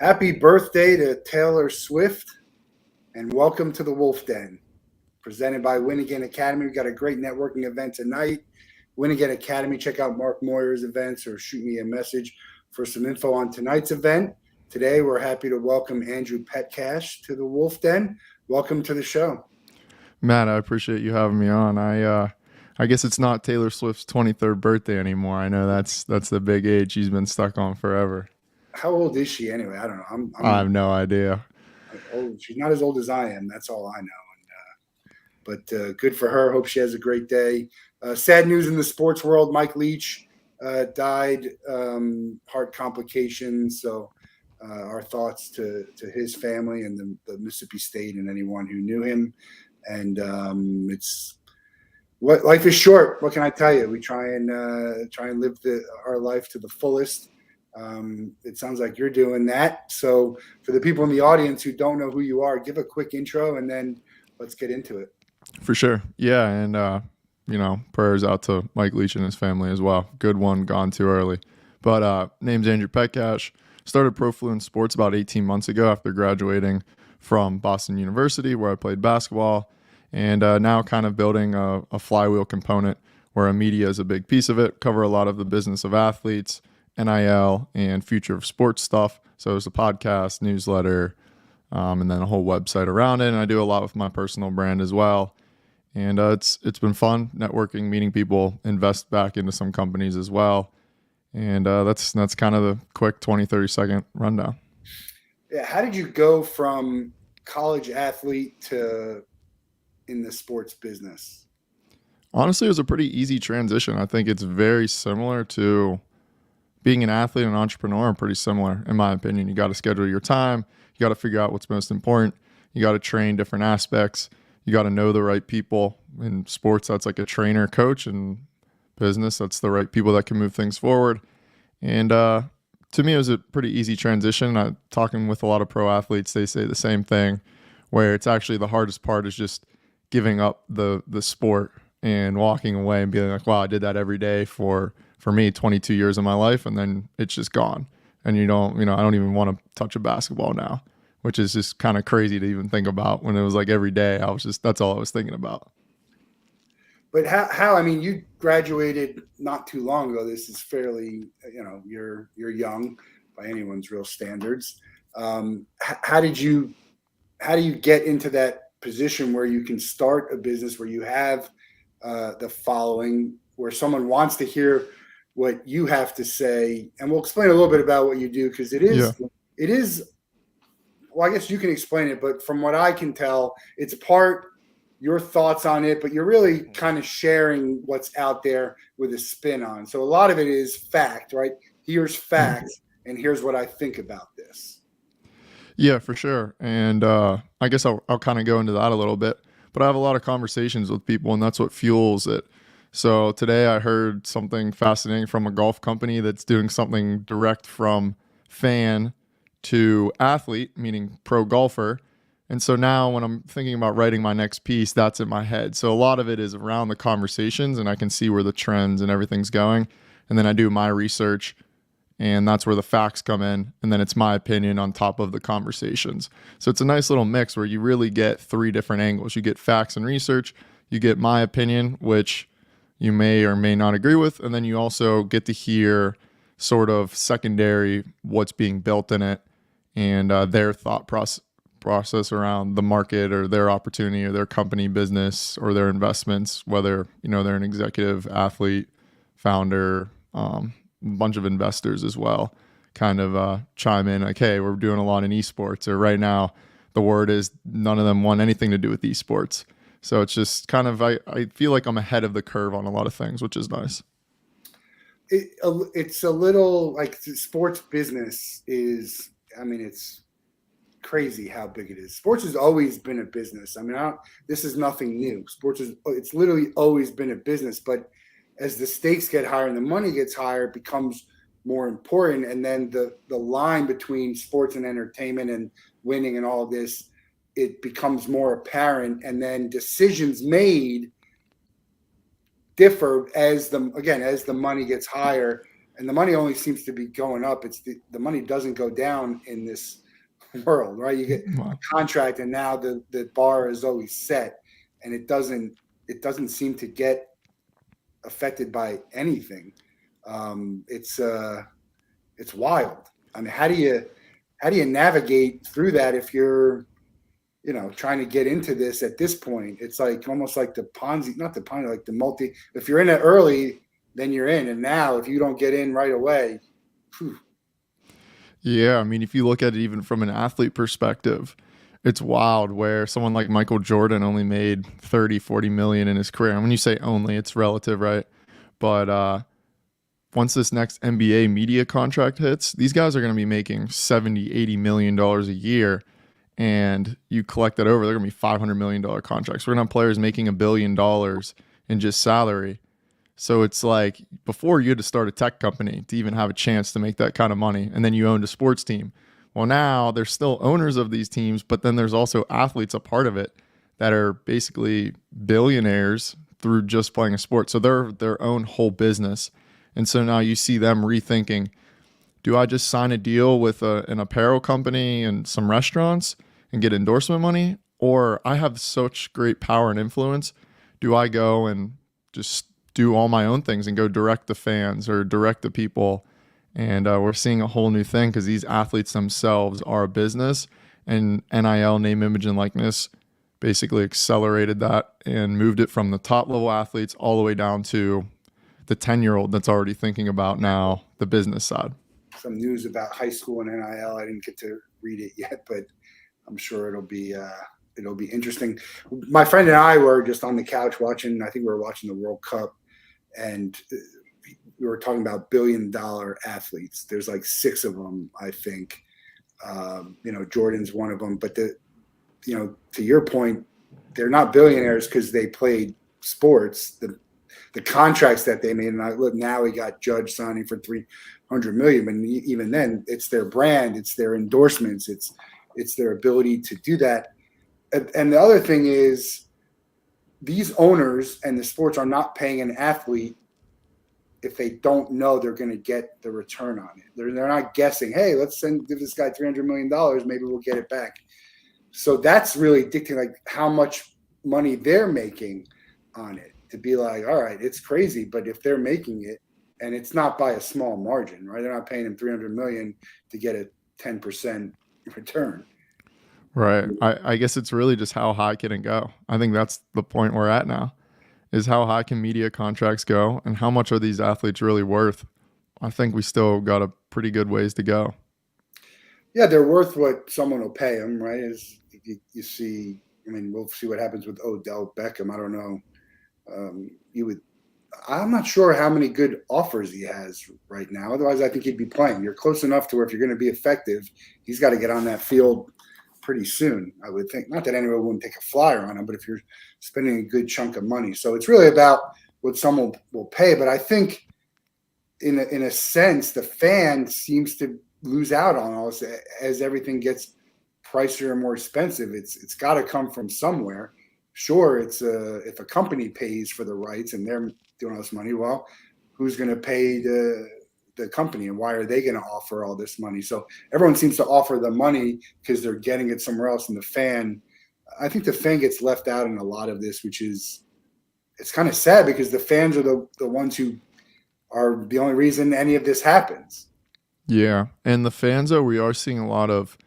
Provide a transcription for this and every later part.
Happy birthday to Taylor Swift, and welcome to the Wolff Den, presented by Win Again Academy. We've got a great networking event tonight. Win Again Academy, check out Mark Moyer's events or shoot me a message for some info on tonight's event. Today, we're happy to welcome Andrew Petcash to the Wolff Den. Welcome to the show. Matt, I appreciate you having me on. I guess it's not Taylor Swift's 23rd birthday anymore. I know that's the big age she's been stuck on forever. How old is she anyway? I don't know. I have no idea. She's not as old as I am. That's all I know. But good for her. Hope she has a great day. Sad news in the sports world. Mike Leach died, heart complications. So our thoughts to his family and the Mississippi State and anyone who knew him. And it's what life is short. What can I tell you? We try and live our life to the fullest. It sounds like you're doing that. So for the people in the audience who don't know who you are, give a quick intro and then let's get into it. For sure. Yeah. And, prayers out to Mike Leach and his family as well. Good one, gone too early. But name's Andrew Petcash. Started Profluence Sports about 18 months ago after graduating from Boston University, where I played basketball. And now kind of building a flywheel component where media is a big piece of it, cover a lot of the business of athletes, NIL, and future of sports stuff. So it's a podcast, newsletter, and then a whole website around it. And I do a lot with my personal brand as well. And it's been fun networking, meeting people, invest back into some companies as well. And that's kind of the quick 20, 30-second rundown. Yeah, how did you go from college athlete to in the sports business? Honestly, it was a pretty easy transition. I think it's very similar to being an athlete and an entrepreneur. Pretty similar, in my opinion. You got to schedule your time. You got to figure out what's most important. You got to train different aspects. You got to know the right people. In sports, that's like a trainer, coach, and business, that's the right people that can move things forward. And to me, it was a pretty easy transition. Talking with a lot of pro athletes, they say the same thing, where it's actually the hardest part is just giving up the sport and walking away and being like, wow, I did that every day for me 22 years of my life, and then it's just gone. And I don't even want to touch a basketball now, which is just kind of crazy to even think about. When it was like every day, that's all I was thinking about. But how? I mean, you graduated not too long ago. This is fairly, you're young by anyone's real standards. How do you get into that position where you can start a business where you have the following, where someone wants to hear what you have to say? And we'll explain a little bit about what you do, because it is. Well, I guess you can explain it, but from what I can tell, it's part your thoughts on it, but you're really kind of sharing what's out there with a spin on. So a lot of it is fact, right? Here's facts, and here's what I think about this. Yeah, for sure. And I guess I'll kind of go into that a little bit. But I have a lot of conversations with people, and that's what fuels it. So today I heard something fascinating from a golf company that's doing something direct from fan to athlete, meaning pro golfer. And so now when I'm thinking about writing my next piece, that's in my head. So a lot of it is around the conversations, and I can see where the trends and everything's going. And then I do my research, and that's where the facts come in. And then it's my opinion on top of the conversations. So it's a nice little mix where you really get three different angles. You get facts and research, you get my opinion, which you may or may not agree with. And then you also get to hear sort of secondary what's being built in it and their thought process around the market or their opportunity or their company business or their investments, whether they're an executive, athlete, founder, a bunch of investors as well, kind of chime in like, hey, we're doing a lot in esports, or right now the word is none of them want anything to do with esports. So it's just kind of, I feel like I'm ahead of the curve on a lot of things, which is nice. It's a little like sports business is, it's crazy how big it is. Sports has always been a business. This is nothing new. It's literally always been a business, but as the stakes get higher and the money gets higher, it becomes more important. And then the line between sports and entertainment and winning and all of this, it becomes more apparent. And then decisions made differ as the money gets higher and the money only seems to be going up. It's the money doesn't go down in this world, right? You get a Wow. contract, and now the bar is always set, and it doesn't seem to get affected by anything. It's wild. I mean, how do you navigate through that if you're trying to get into this at this point? It's like almost like the Ponzi, not the Ponzi, like the multi. If you're in it early, then you're in, and now if you don't get in right away, whew. Yeah, I mean, if you look at it even from an athlete perspective, it's wild where someone like Michael Jordan only made 30, 40 million in his career. And when you say only, it's relative, right? But once this next NBA media contract hits, these guys are going to be making 70, 80 million dollars a year. And you collect that over, they're going to be $500 million contracts. We're going to have players making $1 billion in just salary. So it's like before you had to start a tech company to even have a chance to make that kind of money. And then you owned a sports team. Well, now there's still owners of these teams, but then there's also athletes a part of it that are basically billionaires through just playing a sport. So they're their own whole business. And so now you see them rethinking, do I just sign a deal with an apparel company and some restaurants and get endorsement money? Or I have such great power and influence. Do I go and just do all my own things and go direct to fans or direct to people? And we're seeing a whole new thing because these athletes themselves are a business, and NIL, name, image, and likeness, basically accelerated that and moved it from the top level athletes all the way down to the 10-year-old that's already thinking about now the business side. Some news about high school and NIL. I didn't get to read it yet, but I'm sure it'll be interesting. My friend and I were just on the couch watching. I think we were watching the World Cup, and we were talking about billion-dollar athletes. There's like 6 of them, I think. Jordan's one of them. But to your point, they're not billionaires because they played sports. The contracts that they made, and look, now we got Judge signing for $300 million. But even then, it's their brand, it's their endorsements, it's their ability to do that. And the other thing is, these owners and the sports are not paying an athlete if they don't know they're going to get the return on it. They're not guessing, hey, let's give this guy $300 million, maybe we'll get it back. So that's really dictating like how much money they're making on it, to be like, all right, it's crazy, but if they're making it, and it's not by a small margin, right? They're not paying him $300 million to get a 10% return. Right. I guess it's really just how high can it go? I think that's the point we're at now, is how high can media contracts go and how much are these athletes really worth? I think we still got a pretty good ways to go. Yeah, they're worth what someone will pay them, right? As you see, I mean, we'll see what happens with Odell Beckham. I don't know. I'm not sure how many good offers he has right now. Otherwise, I think he'd be playing. You're close enough to where if you're going to be effective, he's got to get on that field pretty soon, I would think. Not that anyone wouldn't take a flyer on him, but if you're spending a good chunk of money. So it's really about what someone will pay. But I think in a sense, the fan seems to lose out on all this as everything gets pricier and more expensive. It's got to come from somewhere. Sure, it's if a company pays for the rights and they're doing all this money, well, who's going to pay the company, and why are they going to offer all this money? So everyone seems to offer the money because they're getting it somewhere else. And I think the fan gets left out in a lot of this, which is, it's kind of sad because the fans are the ones who are the only reason any of this happens. Yeah. And the fans, though, we are seeing a lot of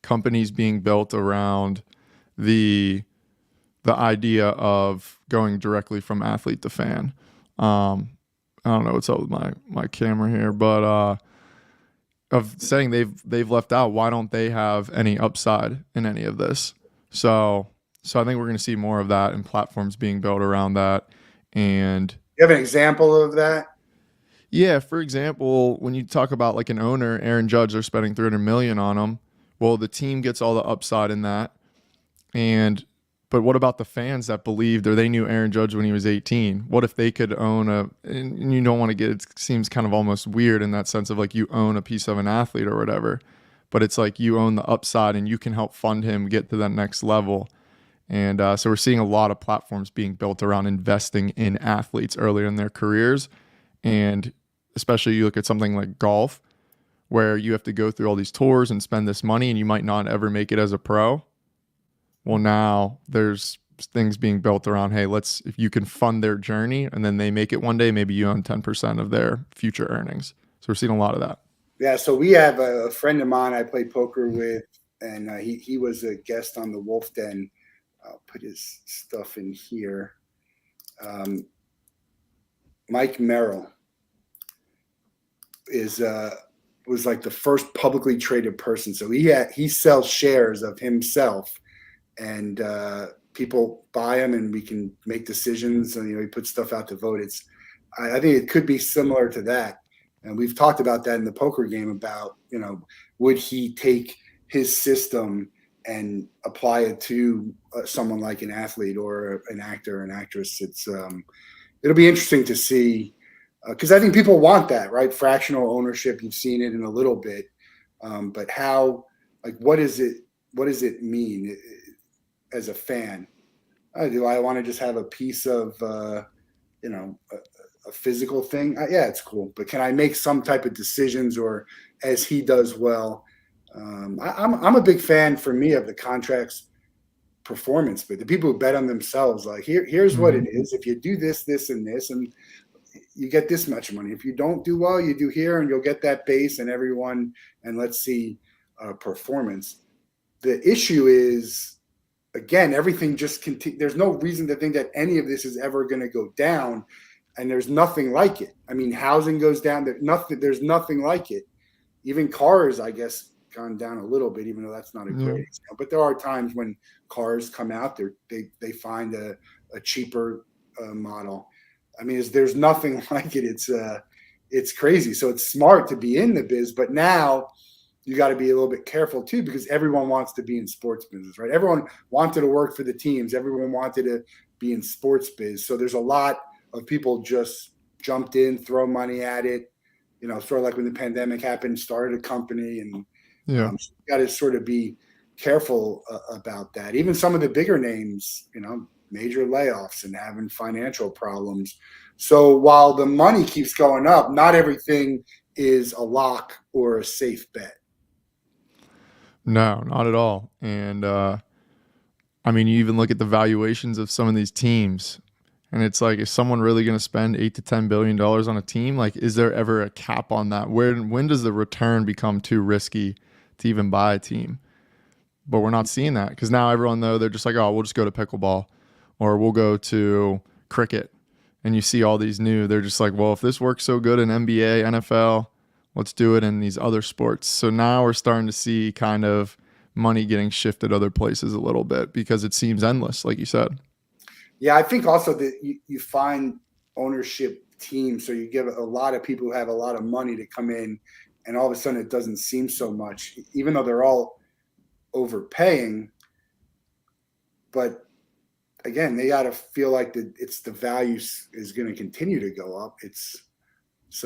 companies being built around the idea of going directly from athlete to fan. I don't know what's up with my camera here, but of saying they've left out, why don't they have any upside in any of this? So I think we're going to see more of that and platforms being built around that. And you have an example of that? Yeah, for example, when you talk about like an owner, Aaron Judge, they're spending $300 million on him. Well, the team gets all the upside in that. But what about the fans that believed or they knew Aaron Judge when he was 18? What if they could own and you don't want to get, it seems kind of almost weird in that sense of like you own a piece of an athlete or whatever, but it's like you own the upside and you can help fund him get to that next level. And so we're seeing a lot of platforms being built around investing in athletes earlier in their careers. And especially you look at something like golf, where you have to go through all these tours and spend this money and you might not ever make it as a pro. Well, now there's things being built around, hey, if you can fund their journey and then they make it one day, maybe you own 10% of their future earnings. So we're seeing a lot of that. Yeah. So we have a friend of mine I play poker with, and he was a guest on the Wolff Den. I'll put his stuff in here. Mike Merrill was like the first publicly traded person. So he sells shares of himself, and people buy them, and we can make decisions. And he puts stuff out to vote. I think it could be similar to that, and we've talked about that in the poker game about would he take his system and apply it to someone like an athlete or an actor or an actress. It'll be interesting to see. Because I think people want that, right? Fractional ownership. You've seen it in a little bit, but what does it mean as a fan? Do I want to just have a piece of, a physical thing? Yeah, it's cool, but can I make some type of decisions, or as he does well? I'm a big fan, for me, of the contracts performance, but the people who bet on themselves, like here's what it is. If you do this, this, and this, and you get this much money. If you don't do well, you do here, and you'll get that base and everyone. And let's see performance. The issue is, again, everything just continues. There's no reason to think that any of this is ever going to go down, and there's nothing like it. I mean, housing goes down. There's nothing like it. Even cars, I guess, gone down a little bit, even though that's not a great example. But there are times when cars come out, they find a cheaper model. I mean, there's nothing like it. It's crazy. So it's smart to be in the biz, but now you got to be a little bit careful too, because everyone wants to be in sports business, right? Everyone wanted to work for the teams. Everyone wanted to be in sports biz. So there's a lot of people just jumped in, throw money at it, sort of like when the pandemic happened, started a company, and so you got to sort of be careful about that. Even some of the bigger names, major layoffs and having financial problems. So while the money keeps going up, not everything is a lock or a safe bet. No, not at all. And I mean, you even look at the valuations of some of these teams, and it's like, is someone really going to spend $8 to $10 billion on a team? Like, is there ever a cap on that? When does the return become too risky to even buy a team? But we're not seeing that, because now everyone, though, they're just like, oh, we'll just go to pickleball, or we'll go to cricket. And you see all these they're just like, well, if this works so good in NBA, NFL, let's do it in these other sports. So now we're starting to see kind of money getting shifted other places a little bit, because it seems endless, like you said. Yeah, I think also that you find ownership teams. So you get a lot of people who have a lot of money to come in, and all of a sudden it doesn't seem so much, even though they're all overpaying. But again, they got to feel like the value is going to continue to go up. I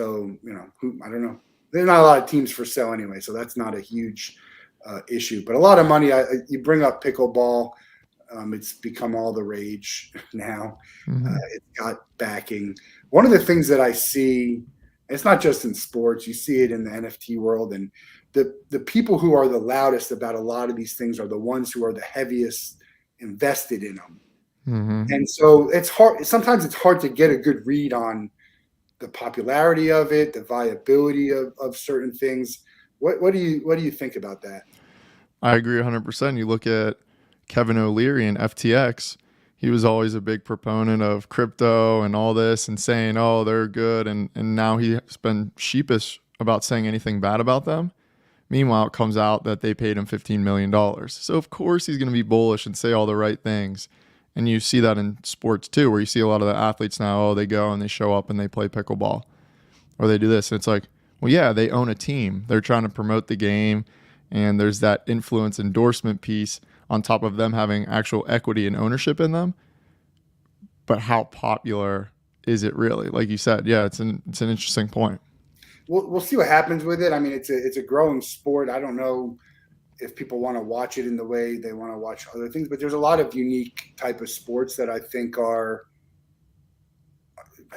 don't know. There's not a lot of teams for sale anyway, so that's not a huge issue. But a lot of money. You bring up pickleball. It's become all the rage now. It's got backing. One of the things that I see, it's not just in sports, you see it in the NFT world, and the people who are the loudest about a lot of these things are the ones who are the heaviest invested in them. And so it's hard. Sometimes it's hard to get a good read on the popularity of it, the viability of certain things. What do you think about that? I agree 100%. You look at Kevin O'Leary and FTX. He was always a big proponent of crypto and all this, and saying, oh, they're good. And now he's been sheepish about saying anything bad about them. Meanwhile, it comes out that they paid him $15 million. So of course he's going to be bullish and say all the right things. And you see that in sports too, where you see a lot of the athletes now, oh, they go and they show up and they play pickleball, or they do this. And it's like, well, yeah, they own a team. They're trying to promote the game, and there's that influence endorsement piece on top of them having actual equity and ownership in them. But how popular is it really? Like you said, yeah, it's an interesting point. We'll see what happens with it. I mean, it's a growing sport. I don't know if people want to watch it in the way they want to watch other things, but there's a lot of unique type of sports that I think are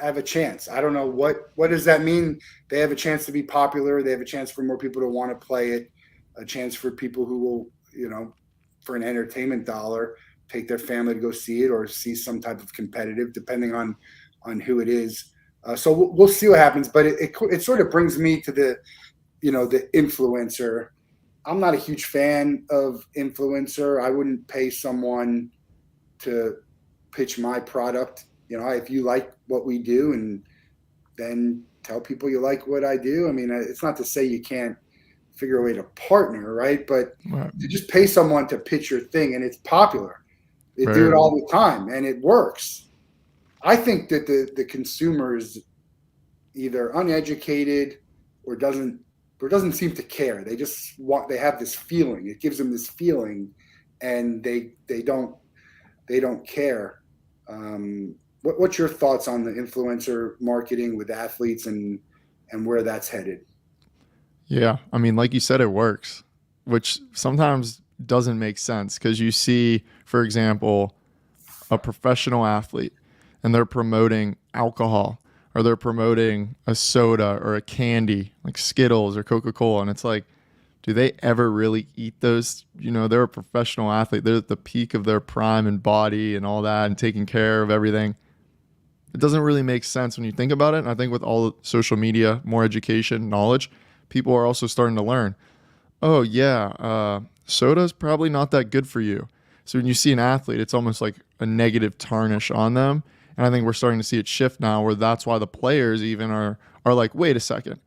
have a chance. I don't know what does that mean. They have a chance to be popular. They have a chance for more people to want to play it. A chance for people who will, for an entertainment dollar, take their family to go see it or see some type of competitive, depending on who it is. So we'll see what happens. But it sort of brings me to the influencer. I'm not a huge fan of influencer. I wouldn't pay someone to pitch my product. If you like what we do, and then tell people you like what I do. I mean, it's not to say you can't figure a way to partner, right? But Right. to just pay someone to pitch your thing, and it's popular. They do Right. it all the time, and it works. I think that the consumer is either uneducated or doesn't seem to care. They have this feeling. It gives them this feeling, and they don't care. What's your thoughts on the influencer marketing with athletes and where that's headed? Yeah. I mean, like you said, it works, which sometimes doesn't make sense because you see, for example, a professional athlete and they're promoting alcohol or they're promoting a soda or a candy like Skittles or Coca-Cola. And it's like, do they ever really eat those? They're a professional athlete. They're at the peak of their prime and body and all that and taking care of everything. It doesn't really make sense when you think about it. And I think with all the social media, more education, knowledge, people are also starting to learn, oh, yeah, soda's probably not that good for you. So when you see an athlete, it's almost like a negative tarnish on them. And I think we're starting to see it shift now where that's why the players even are like, wait a second.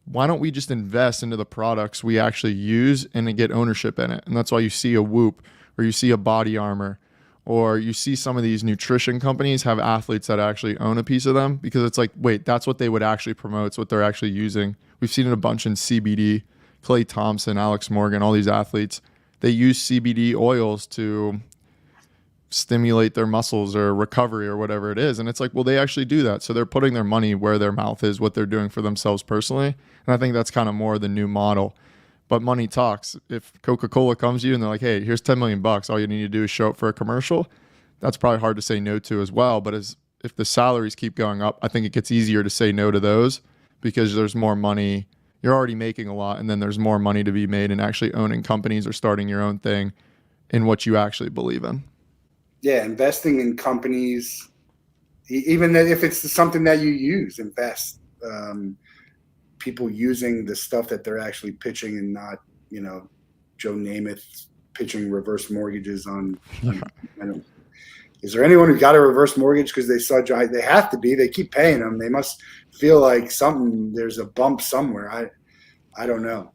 Why don't we just invest into the products we actually use and get ownership in it? And that's why you see a Whoop or you see a Body Armor or you see some of these nutrition companies have athletes that actually own a piece of them because it's like, wait, that's what they would actually promote. It's what they're actually using. We've seen it a bunch in CBD, Klay Thompson, Alex Morgan, all these athletes. They use CBD oils to stimulate their muscles or recovery or whatever it is. And it's like, well, they actually do that. So they're putting their money where their mouth is, what they're doing for themselves personally. And I think that's kind of more the new model. But money talks. If Coca-Cola comes to you and they're like, hey, here's 10 million bucks, all you need to do is show up for a commercial, that's probably hard to say no to as well. But if the salaries keep going up, I think it gets easier to say no to those because there's more money. You're already making a lot, and then there's more money to be made in actually owning companies or starting your own thing in what you actually believe in. Yeah, investing in companies, even if it's something that you use, invest. People using the stuff that they're actually pitching and not, Joe Namath pitching reverse mortgages on is there anyone who got a reverse mortgage because they saw they have to be, they keep paying them. They must feel like there's a bump somewhere. I don't know.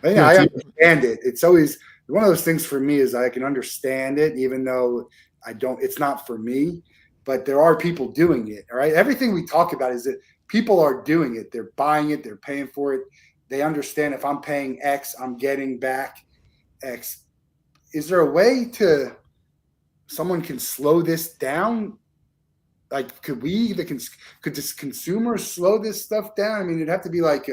But yeah, I understand it. It's always one of those things for me is I can understand it, even though it's not for me, but there are people doing it. All right. Everything we talk about is that people are doing it. They're buying it. They're paying for it. They understand if I'm paying X, I'm getting back X. Is there a way someone can slow this down? Like, could this consumer slow this stuff down? I mean, it'd have to be like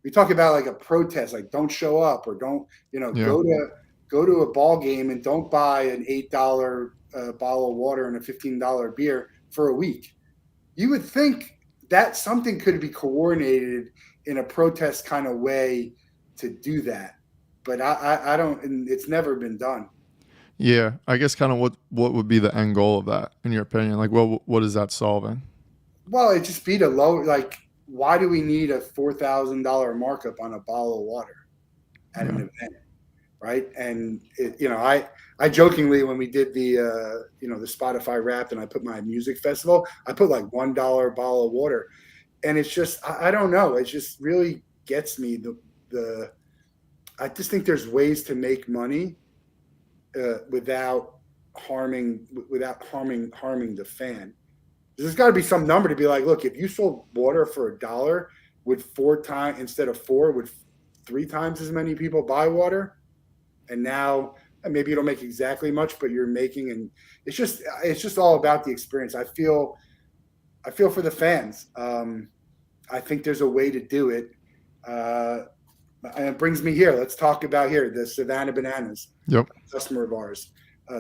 we talk about like a protest, like don't show up or don't, go to a ball game and don't buy an $8 bottle of water and a $15 beer for a week. You would think that something could be coordinated in a protest kind of way to do that, but I don't, and it's never been done. Yeah, I guess kind of what would be the end goal of that, in your opinion? Like, what is that solving? Well, it just be like, why do we need a $4,000 markup on a bottle of water at an event, right? And I jokingly, when we did the the Spotify Wrapped and I put my music festival, I put like $1 bottle of water, and it's just I don't know, it just really gets me. I just think there's ways to make money without harming the fan. There's got to be some number to be like, look, if you sold water for $1, would 4 times instead of 4, would 3 times as many people buy water? And now maybe you don't make exactly much, but you're making, and it's just all about the experience. I feel for the fans. I think there's a way to do it. And it brings me here. Let's talk about the Savannah Bananas. Yep. Customer of ours.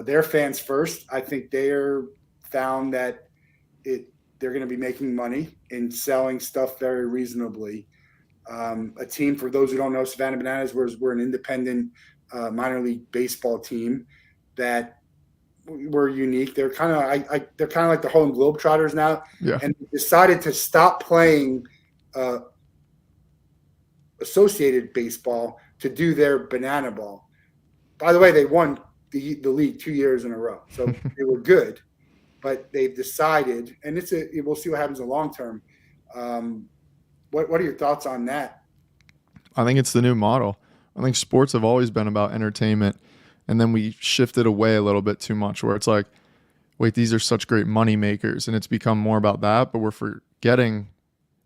They're fans first. I think they're found that they're going to be making money and selling stuff very reasonably. A team, for those who don't know, Savannah Bananas, we're an independent minor league baseball team that we're unique. They're kind of they're kind of like the Harlem Globetrotters now, Yeah. and decided to stop playing associated baseball to do their banana ball. By the way, they won the league 2 years in a row, so they were good. But they've decided, and we'll see what happens in the long term. What are your thoughts on that? I think it's the new model. I think sports have always been about entertainment, and then we shifted away a little bit too much where it's like, wait, these are such great money makers, and it's become more about that, but we're forgetting,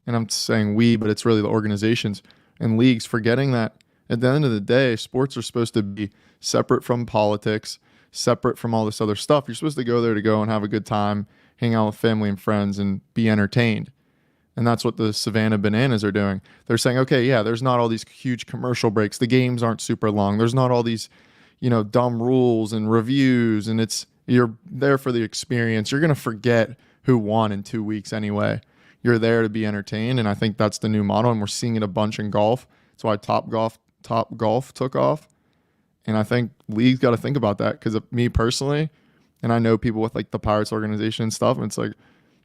and I'm saying we, but it's really the organizations and leagues forgetting that at the end of the day, sports are supposed to be separate from politics, separate from all this other stuff. You're supposed to go there to go and have a good time, hang out with family and friends, and be entertained. And that's what the Savannah Bananas are doing. They're saying, okay, yeah, there's not all these huge commercial breaks. The games aren't super long. There's not all these, dumb rules and reviews. And you're there for the experience. You're going to forget who won in 2 weeks anyway. You're there to be entertained. And I think that's the new model. And we're seeing it a bunch in golf. That's why Top Golf took off. And I think leagues got to think about that because of me personally, and I know people with like the Pirates organization and stuff, and it's like,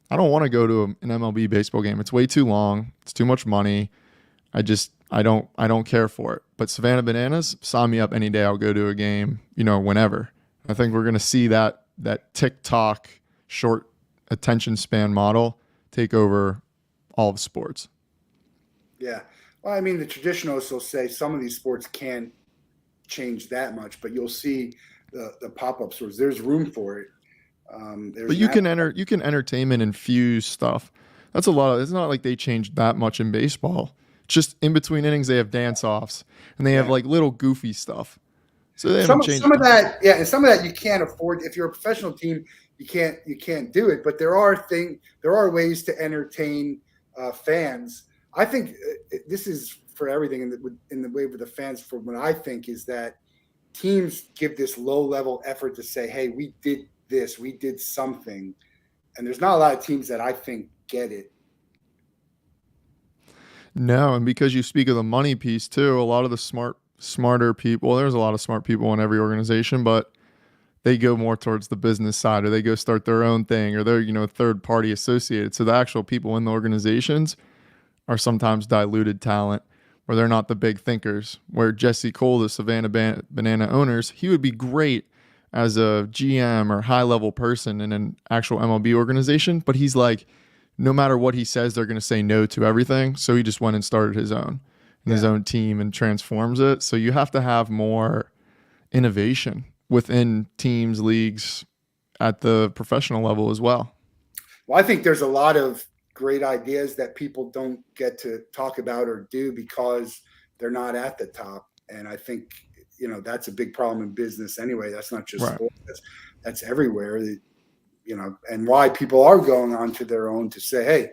I don't want to go to an MLB baseball game. It's way too long. It's too much money. I don't care for it. But Savannah Bananas, sign me up any day. I'll go to a game, whenever. I think we're going to see that TikTok short attention span model take over all of sports. Yeah. Well, I mean, the traditionalists will say some of these sports can't change that much, but you'll see the pop-up stores. There's room for it. But you can entertainment infuse stuff. That's a lot of. It's not like they changed that much in baseball. Just in between innings, they have dance-offs and they have like little goofy stuff. So they haven't changed some of that, yeah, and some of that you can't afford. If you're a professional team, you can't do it. But there are ways to entertain fans. I think this is for everything in the way with the fans. For what I think is that teams give this low-level effort to say, "Hey, we did this, we did something," and there's not a lot of teams that I think get it. No, and because you speak of the money piece too, a lot of the smarter people, there's a lot of smart people in every organization, but they go more towards the business side, or they go start their own thing, or they're, third party associated. So the actual people in the organizations are sometimes diluted talent, where they're not the big thinkers. Where Jesse Cole, the Savannah Banana owners, he would be great as a GM or high level person in an actual MLB organization, but he's like, no matter what he says, they're going to say no to everything. So he just went and started his own team and transforms it. So you have to have more innovation within teams, leagues, at the professional level as well. Well, I think there's a lot of great ideas that people don't get to talk about or do because they're not at the top. And I think, that's a big problem in business anyway. That's not just sports. That's everywhere. And why people are going on to their own to say, hey,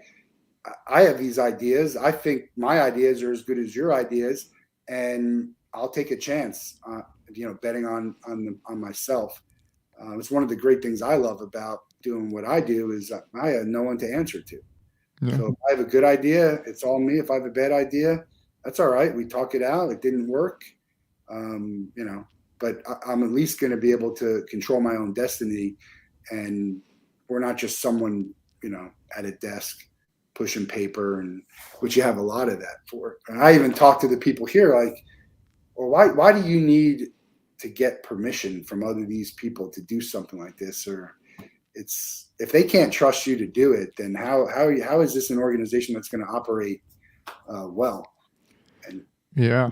I have these ideas. I think my ideas are as good as your ideas, and I'll take a chance, betting on myself. It's one of the great things I love about doing what I do is I have no one to answer to. Yeah. So if I have a good idea, it's all me. If I have a bad idea, that's all right. We talk it out. It didn't work, but I'm at least going to be able to control my own destiny. And we're not just someone, at a desk pushing paper, and which you have a lot of that for. And I even talk to the people here like, well, why do you need to get permission from these people to do something like this? Or it's, if they can't trust you to do it, then how is this an organization that's going to operate well? And yeah,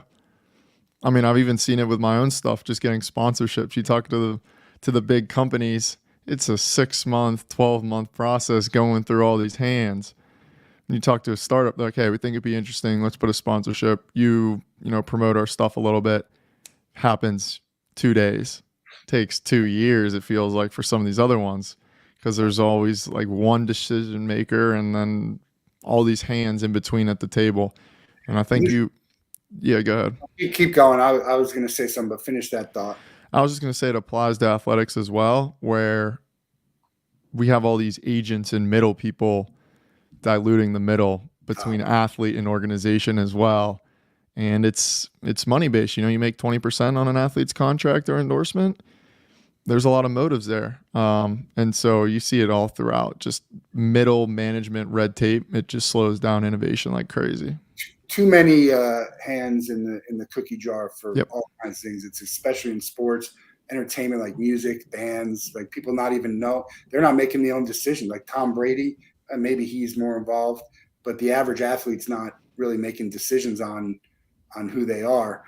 I mean, I've even seen it with my own stuff, just getting sponsorships. You talk to the big companies, it's a 6-month, 12-month process going through all these hands. And you talk to a startup, they're like, hey, we think it'd be interesting. Let's put a sponsorship. Promote our stuff a little bit. Happens 2 days. Takes 2 years, it feels like, for some of these other ones, because there's always like one decision maker and then all these hands in between at the table. And I think yeah, go ahead. You keep going. I was going to say something, but finish that thought. I was just going to say it applies to athletics as well, where we have all these agents and middle people diluting the middle between athlete and organization as well. And it's money based. You make 20% on an athlete's contract or endorsement. There's a lot of motives there. And so you see it all throughout, just middle management red tape. It just slows down innovation like crazy. Too many hands in the cookie jar for Yep. all kinds of things. It's especially in sports, entertainment, like music, bands, like people not even know. They're not making their own decision. Like Tom Brady, maybe he's more involved, but the average athlete's not really making decisions on who they are.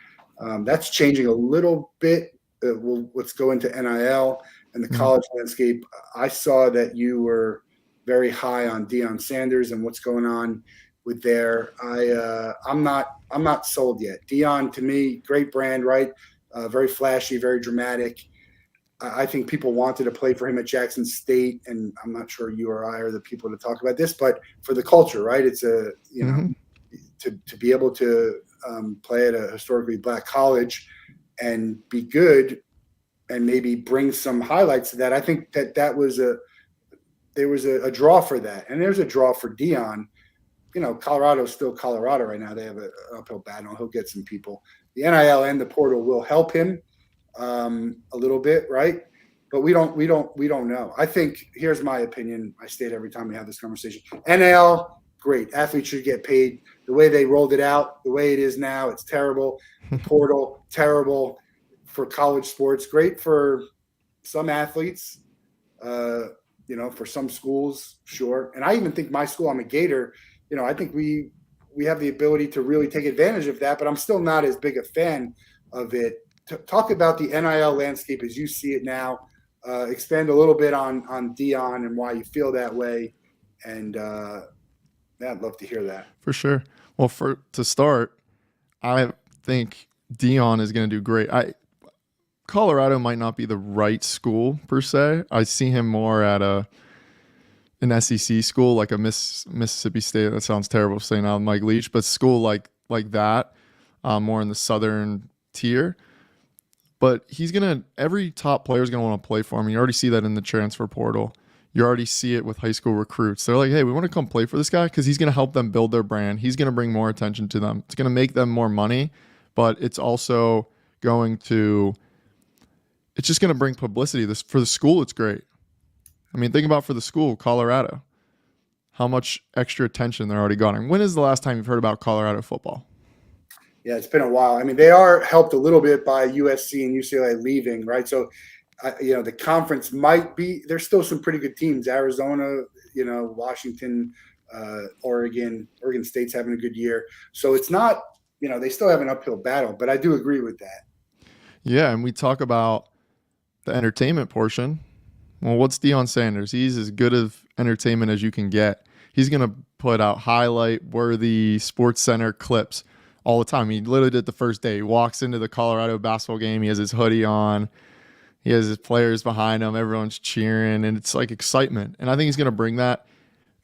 That's changing a little bit. Let's go into NIL and the college landscape. I saw that you were very high on Deion Sanders and what's going on with there. I'm not sold yet. Deion, to me, great brand, right? Very flashy, very dramatic. I think people wanted to play for him at Jackson State, and I'm not sure you or I are the people to talk about this, but for the culture, right? It's to be able to play at a historically black college and be good and maybe bring some highlights to that. I think that there was a draw for that, and there's a draw for Deion. Colorado's still Colorado right now. They have an uphill battle. He'll get some people. The NIL and the portal will help him a little bit, right? But we don't know. I think here's my opinion. I state every time we have this conversation. NIL, great. Athletes should get paid. The way they rolled it out, the way it is now, it's terrible. The portal, terrible for college sports. Great for some athletes. For some schools, sure. And I even think my school, I'm a Gator. I think we have the ability to really take advantage of that, but I'm still not as big a fan of it. Talk about the NIL landscape as you see it now. Expand a little bit on Deion and why you feel that way. And I'd love to hear that. For sure. Well, to start, I think Deion is going to do great. Colorado might not be the right school per se. I see him more at an SEC school, like a Mississippi State. That sounds terrible saying out Mike Leach, but school like that, more in the southern tier. But every top player is going to want to play for him. You already see that in the transfer portal. You already see it with high school recruits. They're like, hey, we want to come play for this guy because he's going to help them build their brand. He's going to bring more attention to them. It's going to make them more money, but it's also it's just going to bring publicity. For the school, it's great. I mean, think about for the school, Colorado, how much extra attention they're already getting. When is the last time you've heard about Colorado football? Yeah, it's been a while. I mean, they are helped a little bit by USC and UCLA leaving, right? So, the conference might be – there's still some pretty good teams. Arizona, Washington, Oregon State's having a good year. So it's not – they still have an uphill battle, but I do agree with that. Yeah, and we talk about the entertainment portion. Well, what's Deion Sanders? He's as good of entertainment as you can get. He's going to put out highlight-worthy Sports Center clips all the time. He literally did the first day. He walks into the Colorado basketball game. He has his hoodie on. He has his players behind him. Everyone's cheering, and it's like excitement. And I think he's going to bring that,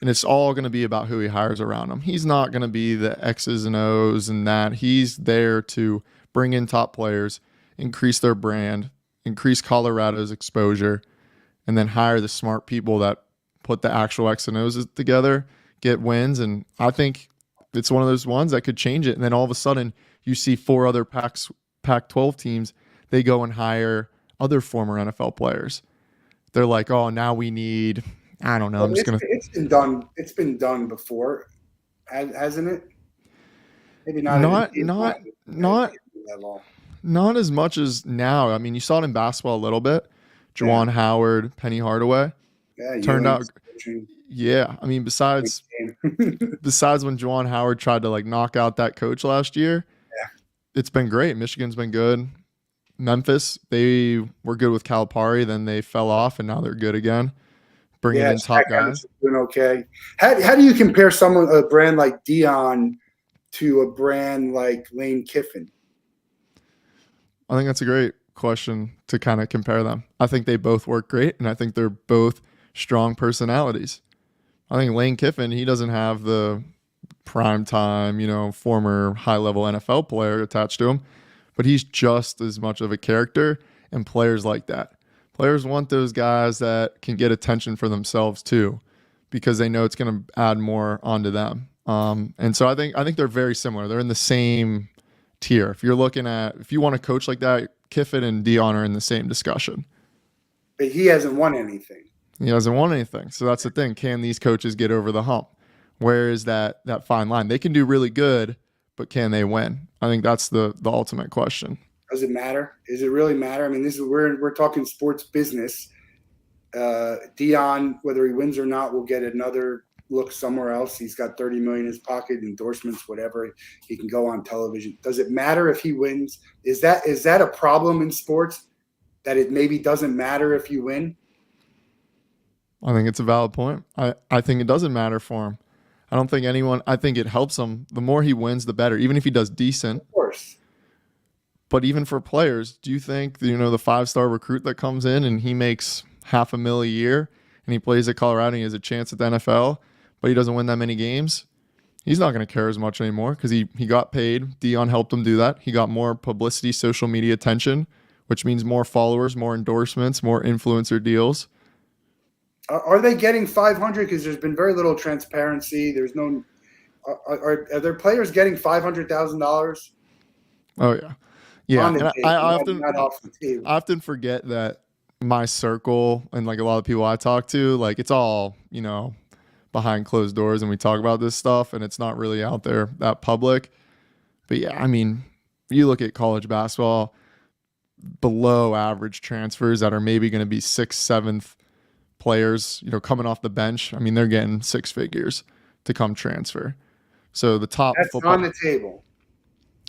and it's all going to be about who he hires around him. He's not going to be the X's and O's and that. He's there to bring in top players, increase their brand, increase Colorado's exposure, and then hire the smart people that put the actual X and O's together, get wins. And I think it's one of those ones that could change it. And then all of a sudden you see 4 other Pac-12 teams, they go and hire other former NFL players. They're like, oh, now we need, I don't know. Well, it's been done. It's been done before, hasn't it? Maybe not as much as now. I mean, you saw it in basketball a little bit. Juwan Howard, Penny Hardaway. Yeah, turned out. Yeah, I mean, besides when Juwan Howard tried to knock out that coach last year, it's been great. Michigan's been good. Memphis, they were good with Calipari, then they fell off, and now they're good again. Bringing in top guys. Doing okay. How do you compare a brand like Deion to a brand like Lane Kiffin? I think that's a great question to kind of compare them. I think they both work great, and I think they're both strong personalities. I think Lane Kiffin, he doesn't have the prime time, former high-level NFL player attached to him, but he's just as much of a character, and players like that. Players want those guys that can get attention for themselves too, because they know it's going to add more onto them. And so I think they're very similar. They're in the same tier. If you want to coach like that, Kiffin and Dion are in the same discussion. But he hasn't won anything. He hasn't won anything. So that's the thing. Can these coaches get over the hump? Where is that fine line? They can do really good, but can they win? I think that's the ultimate question. Does it matter? Does it really matter? I mean, we're talking sports business. Dion, whether he wins or not, will get another look somewhere else. He's got 30 million in his pocket, endorsements, whatever. He can go on television. Does it matter if he wins? Is that a problem in sports, that it maybe doesn't matter if you win? I think it's a valid point. I think it doesn't matter for him. I think it helps him. The more he wins, the better, even if he does decent. Of course. But even for players, do you think, the 5-star recruit that comes in and he makes $500,000 a year and he plays at Colorado and he has a chance at the NFL, but he doesn't win that many games? He's not going to care as much anymore because he got paid. Dion helped him do that. He got more publicity, social media attention, which means more followers, more endorsements, more influencer deals. Are they getting 500? Because there's been very little transparency. There's no. Are there players getting $500,000? Oh yeah. On the And table, not off the table. I often forget that my circle and like a lot of people I talk to, like it's all behind closed doors, and we talk about this stuff, and it's not really out there that public. But yeah, I mean, you look at college basketball, below average transfers that are maybe going to be 6th, 7th players, coming off the bench. I mean, they're getting 6 figures to come transfer. So the top That's football, on the table.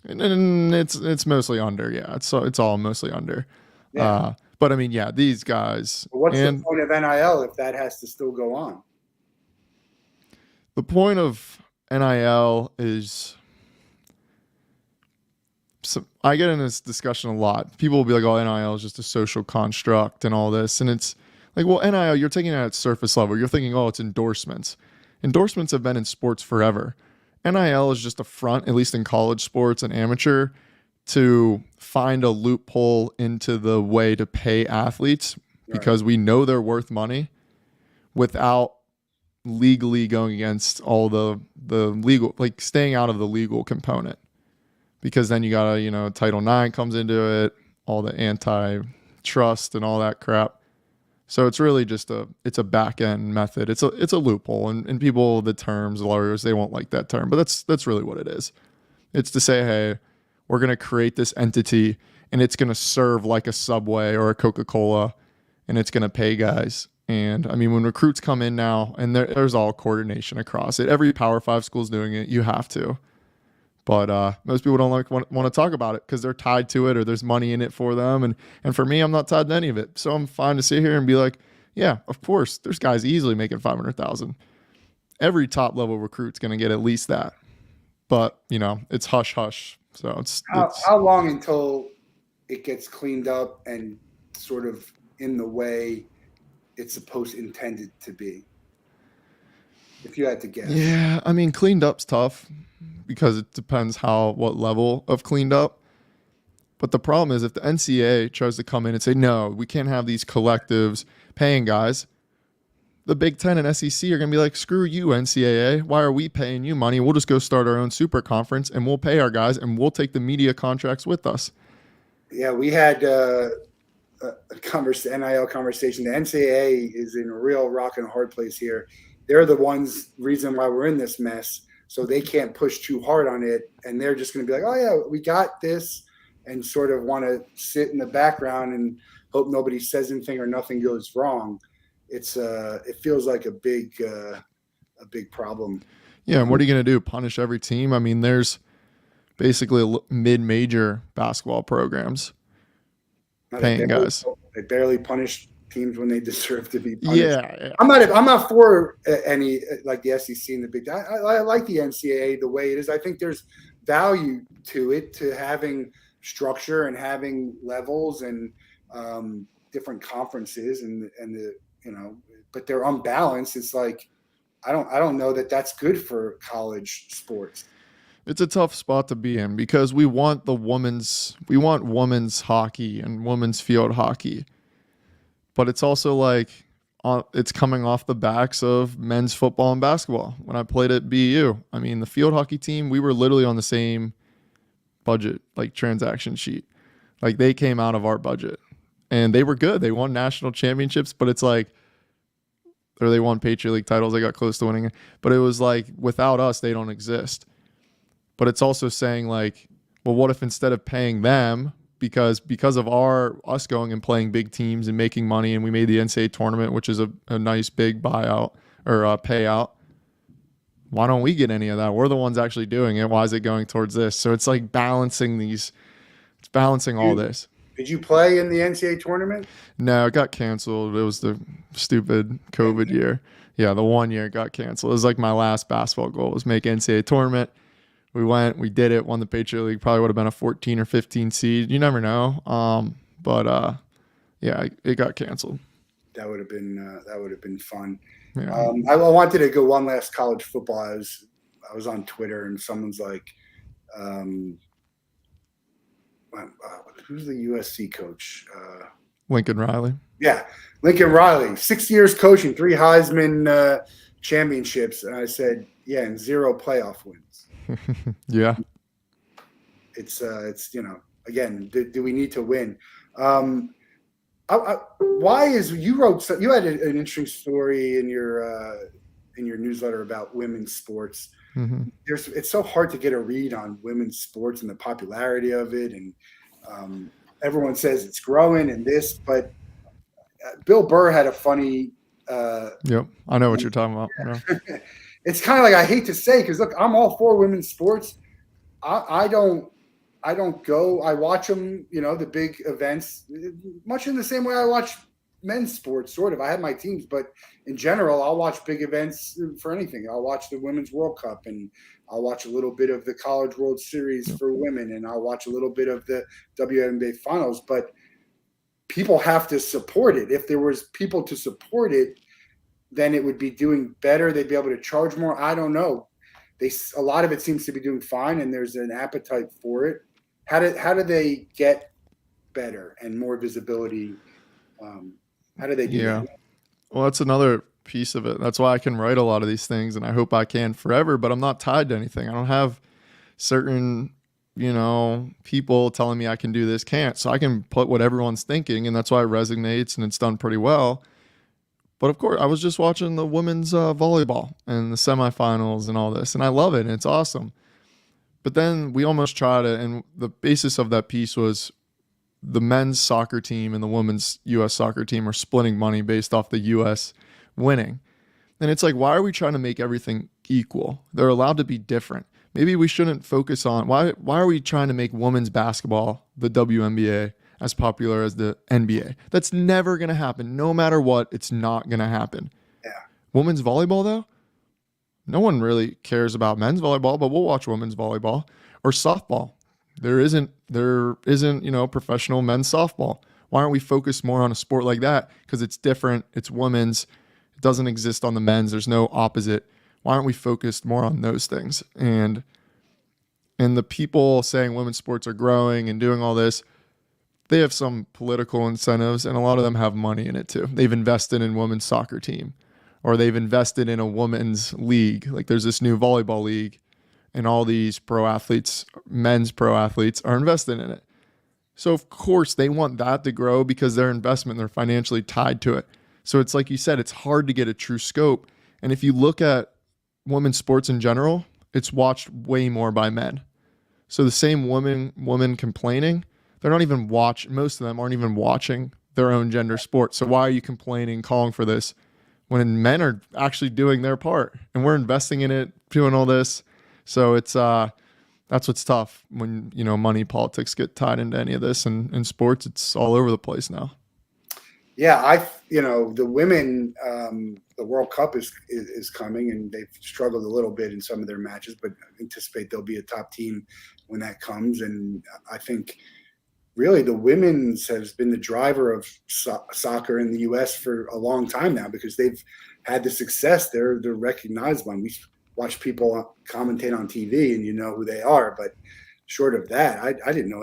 and it's mostly under. Yeah, it's all mostly under. Yeah. But I mean, yeah, these guys. But what's the point of NIL if that has to still go on? The point of NIL is, so I get in this discussion a lot. People will be like, "Oh, NIL is just a social construct and all this," and it's like, well, NIL, you're taking it at surface level. You're thinking, oh, it's endorsements. Endorsements have been in sports forever. NIL is just a front, at least in college sports and amateur, to find a loophole into the way to pay athletes because we know they're worth money without legally going against all the legal, like staying out of the legal component. Because then you got Title IX comes into it, all the antitrust and all that crap. So it's really just it's a back end method. It's a loophole, and people, the terms, lawyers, they won't like that term, but that's really what it is. It's to say, hey, we're going to create this entity, and it's going to serve like a Subway or a Coca-Cola, and it's going to pay guys. And I mean, when recruits come in now, and there's all coordination across it. Every Power 5 school's doing it. You have to. But most people don't want to talk about it because they're tied to it or there's money in it for them. And for me, I'm not tied to any of it. So I'm fine to sit here and be like, yeah, of course, there's guys easily making $500,000. Every top level recruit's going to get at least that. But, it's hush hush. So it's how long until it gets cleaned up and sort of in the way it's intended to be? If you had to guess. Yeah, I mean, cleaned up's tough because it depends what level of cleaned up. But the problem is if the NCAA tries to come in and say, no, we can't have these collectives paying guys, the Big Ten and SEC are going to be like, screw you, NCAA. Why are we paying you money? We'll just go start our own super conference and we'll pay our guys and we'll take the media contracts with us. Yeah, we had a NIL conversation. The NCAA is in a real rock and hard place here. They're the reason why we're in this mess. So they can't push too hard on it. And they're just going to be like, oh, yeah, we got this, and sort of want to sit in the background and hope nobody says anything or nothing goes wrong. It feels like a big problem. Yeah, and what are you going to do? Punish every team? I mean, there's basically mid-major basketball programs paying guys. They barely punish teams when they deserve to be punished. Yeah. I'm not for any like the SEC and the Big Ten. I like the NCAA the way it is. I think there's value to it, to having structure and having levels and different conferences and but they're unbalanced. It's like I don't know that that's good for college sports. It's a tough spot to be in because we want women's hockey and women's field hockey. but it's also like it's coming off the backs of men's football and basketball. When I played at BU, I mean, the field hockey team, we were literally on the same budget, like transaction sheet. Like they came out of our budget and they were good. They won national championships, but it's like, or they won Patriot League titles. They got close to winning it, but it was like without us, they don't exist. But it's also saying like, well, what if instead of paying them because of us going and playing big teams and making money, and we made the NCAA tournament, which is a nice big buyout or payout. Why don't we get any of that? We're the ones actually doing it. Why is it going towards this? So it's like balancing all this. Did you play in the NCAA tournament? No, it got canceled. It was the stupid COVID year. Yeah, the 1 year it got canceled. It was like my last basketball goal was make NCAA tournament. We went, we did it, won the Patriot League. Probably would have been a 14 or 15 seed. You never know. But yeah, it got canceled. That would have been fun. Yeah. I wanted to go one last college football. I was on Twitter and someone's like, who's the USC coach? Lincoln Riley. Yeah, Lincoln Riley. 6 years coaching, 3 Heisman championships. And I said, yeah, and 0 playoff wins. Yeah. It's again, do we need to win? Why is you had an interesting story in your newsletter about women's sports. Mm-hmm. It's so hard to get a read on women's sports and the popularity of it, and everyone says it's growing and this, but Bill Burr had a funny. Yep, I know what you're talking about. Yeah. It's kind of like, I hate to say, because look, I'm all for women's sports. I don't go. I watch them, the big events, much in the same way I watch men's sports, sort of. I have my teams, but in general, I'll watch big events for anything. I'll watch the Women's World Cup, and I'll watch a little bit of the College World Series for women, and I'll watch a little bit of the WNBA Finals. But people have to support it. If there was people to support it, then it would be doing better. They'd be able to charge more. I don't know. A lot of it seems to be doing fine, and there's an appetite for it. How do they get better and more visibility? How do they do that? Well, that's another piece of it. That's why I can write a lot of these things, and I hope I can forever, but I'm not tied to anything. I don't have certain, people telling me I can do this, can't. So I can put what everyone's thinking, and that's why it resonates, and it's done pretty well. But of course, I was just watching the women's volleyball and the semifinals and all this, and I love it, and it's awesome. But then we almost tried it, and the basis of that piece was the men's soccer team and the women's U.S. soccer team are splitting money based off the U.S. winning. And it's like, why are we trying to make everything equal? They're allowed to be different. Maybe we shouldn't focus on, why are we trying to make women's basketball, the WNBA, as popular as the NBA? That's never going to happen. No matter what, it's not going to happen. Yeah. Women's volleyball, though? No one really cares about men's volleyball, but we'll watch women's volleyball or softball. There isn't, professional men's softball. Why aren't we focused more on a sport like that? Because it's different. It's women's. It doesn't exist on the men's. There's no opposite. Why aren't we focused more on those things? And the people saying women's sports are growing and doing all this, they have some political incentives, and a lot of them have money in it too. They've invested in women's soccer team, or they've invested in a women's league. Like there's this new volleyball league, and all these pro athletes, men's pro athletes, are invested in it. So of course they want that to grow because their investment, they're financially tied to it. So it's like you said, it's hard to get a true scope. And if you look at women's sports in general, it's watched way more by men. So the same women complaining, they're not even most of them aren't even watching their own gender sport. So why are you complaining, calling for this, when men are actually doing their part and we're investing in it, doing all this? So it's that's what's tough when money, politics get tied into any of this, and in sports it's all over the place now. Yeah, the women, the World Cup is coming, and they've struggled a little bit in some of their matches, but I anticipate they'll be a top team when that comes. And I think really the women's has been the driver of soccer in the U.S. for a long time now, because they've had the success. They're recognized one. We watch people commentate on TV, and you know who they are. But short of that, I didn't know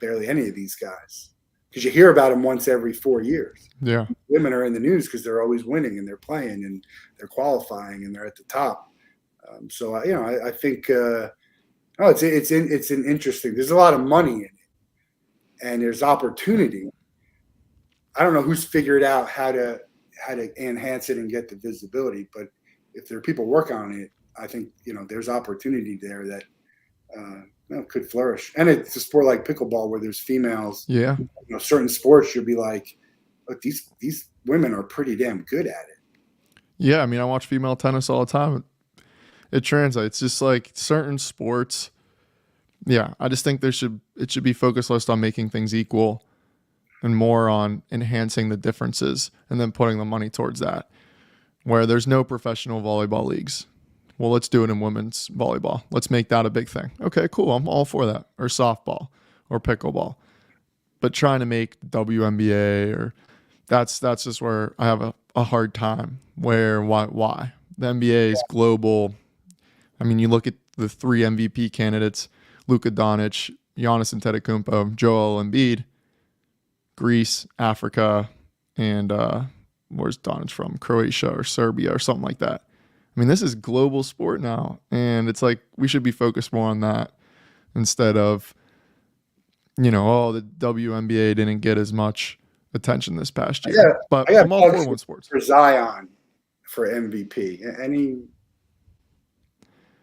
barely any of these guys. because you hear about them once every 4 years. Yeah. Women are in the news because they're always winning and they're playing and they're qualifying and they're at the top. So I think it's an interesting. There's a lot of money in it, and there's opportunity. I don't know who's figured out how to enhance it and get the visibility, but if there are people working on it, I think there's opportunity there that could flourish. And it's a sport like pickleball where there's females. Yeah. Certain sports you'll be like, look, these women are pretty damn good at it. Yeah, I mean, I watch female tennis all the time. It translates. Just like certain sports. Yeah, I just think it should be focused less on making things equal and more on enhancing the differences and then putting the money towards that. Where there's no professional volleyball leagues. Well, let's do it in women's volleyball. Let's make that a big thing. Okay, cool. I'm all for that. Or softball or pickleball. But trying to make WNBA or that's just where I have a hard time. Why? The NBA is global. I mean, you look at the 3 MVP candidates, Luka Doncic, Giannis Antetokounmpo, Joel Embiid, Greece, Africa, and where's Doncic from? Croatia or Serbia or something like that. I mean, this is global sport now, and it's like we should be focused more on that instead of, the WNBA didn't get as much attention this past year. But I'm all for women's sports. For Zion for MVP.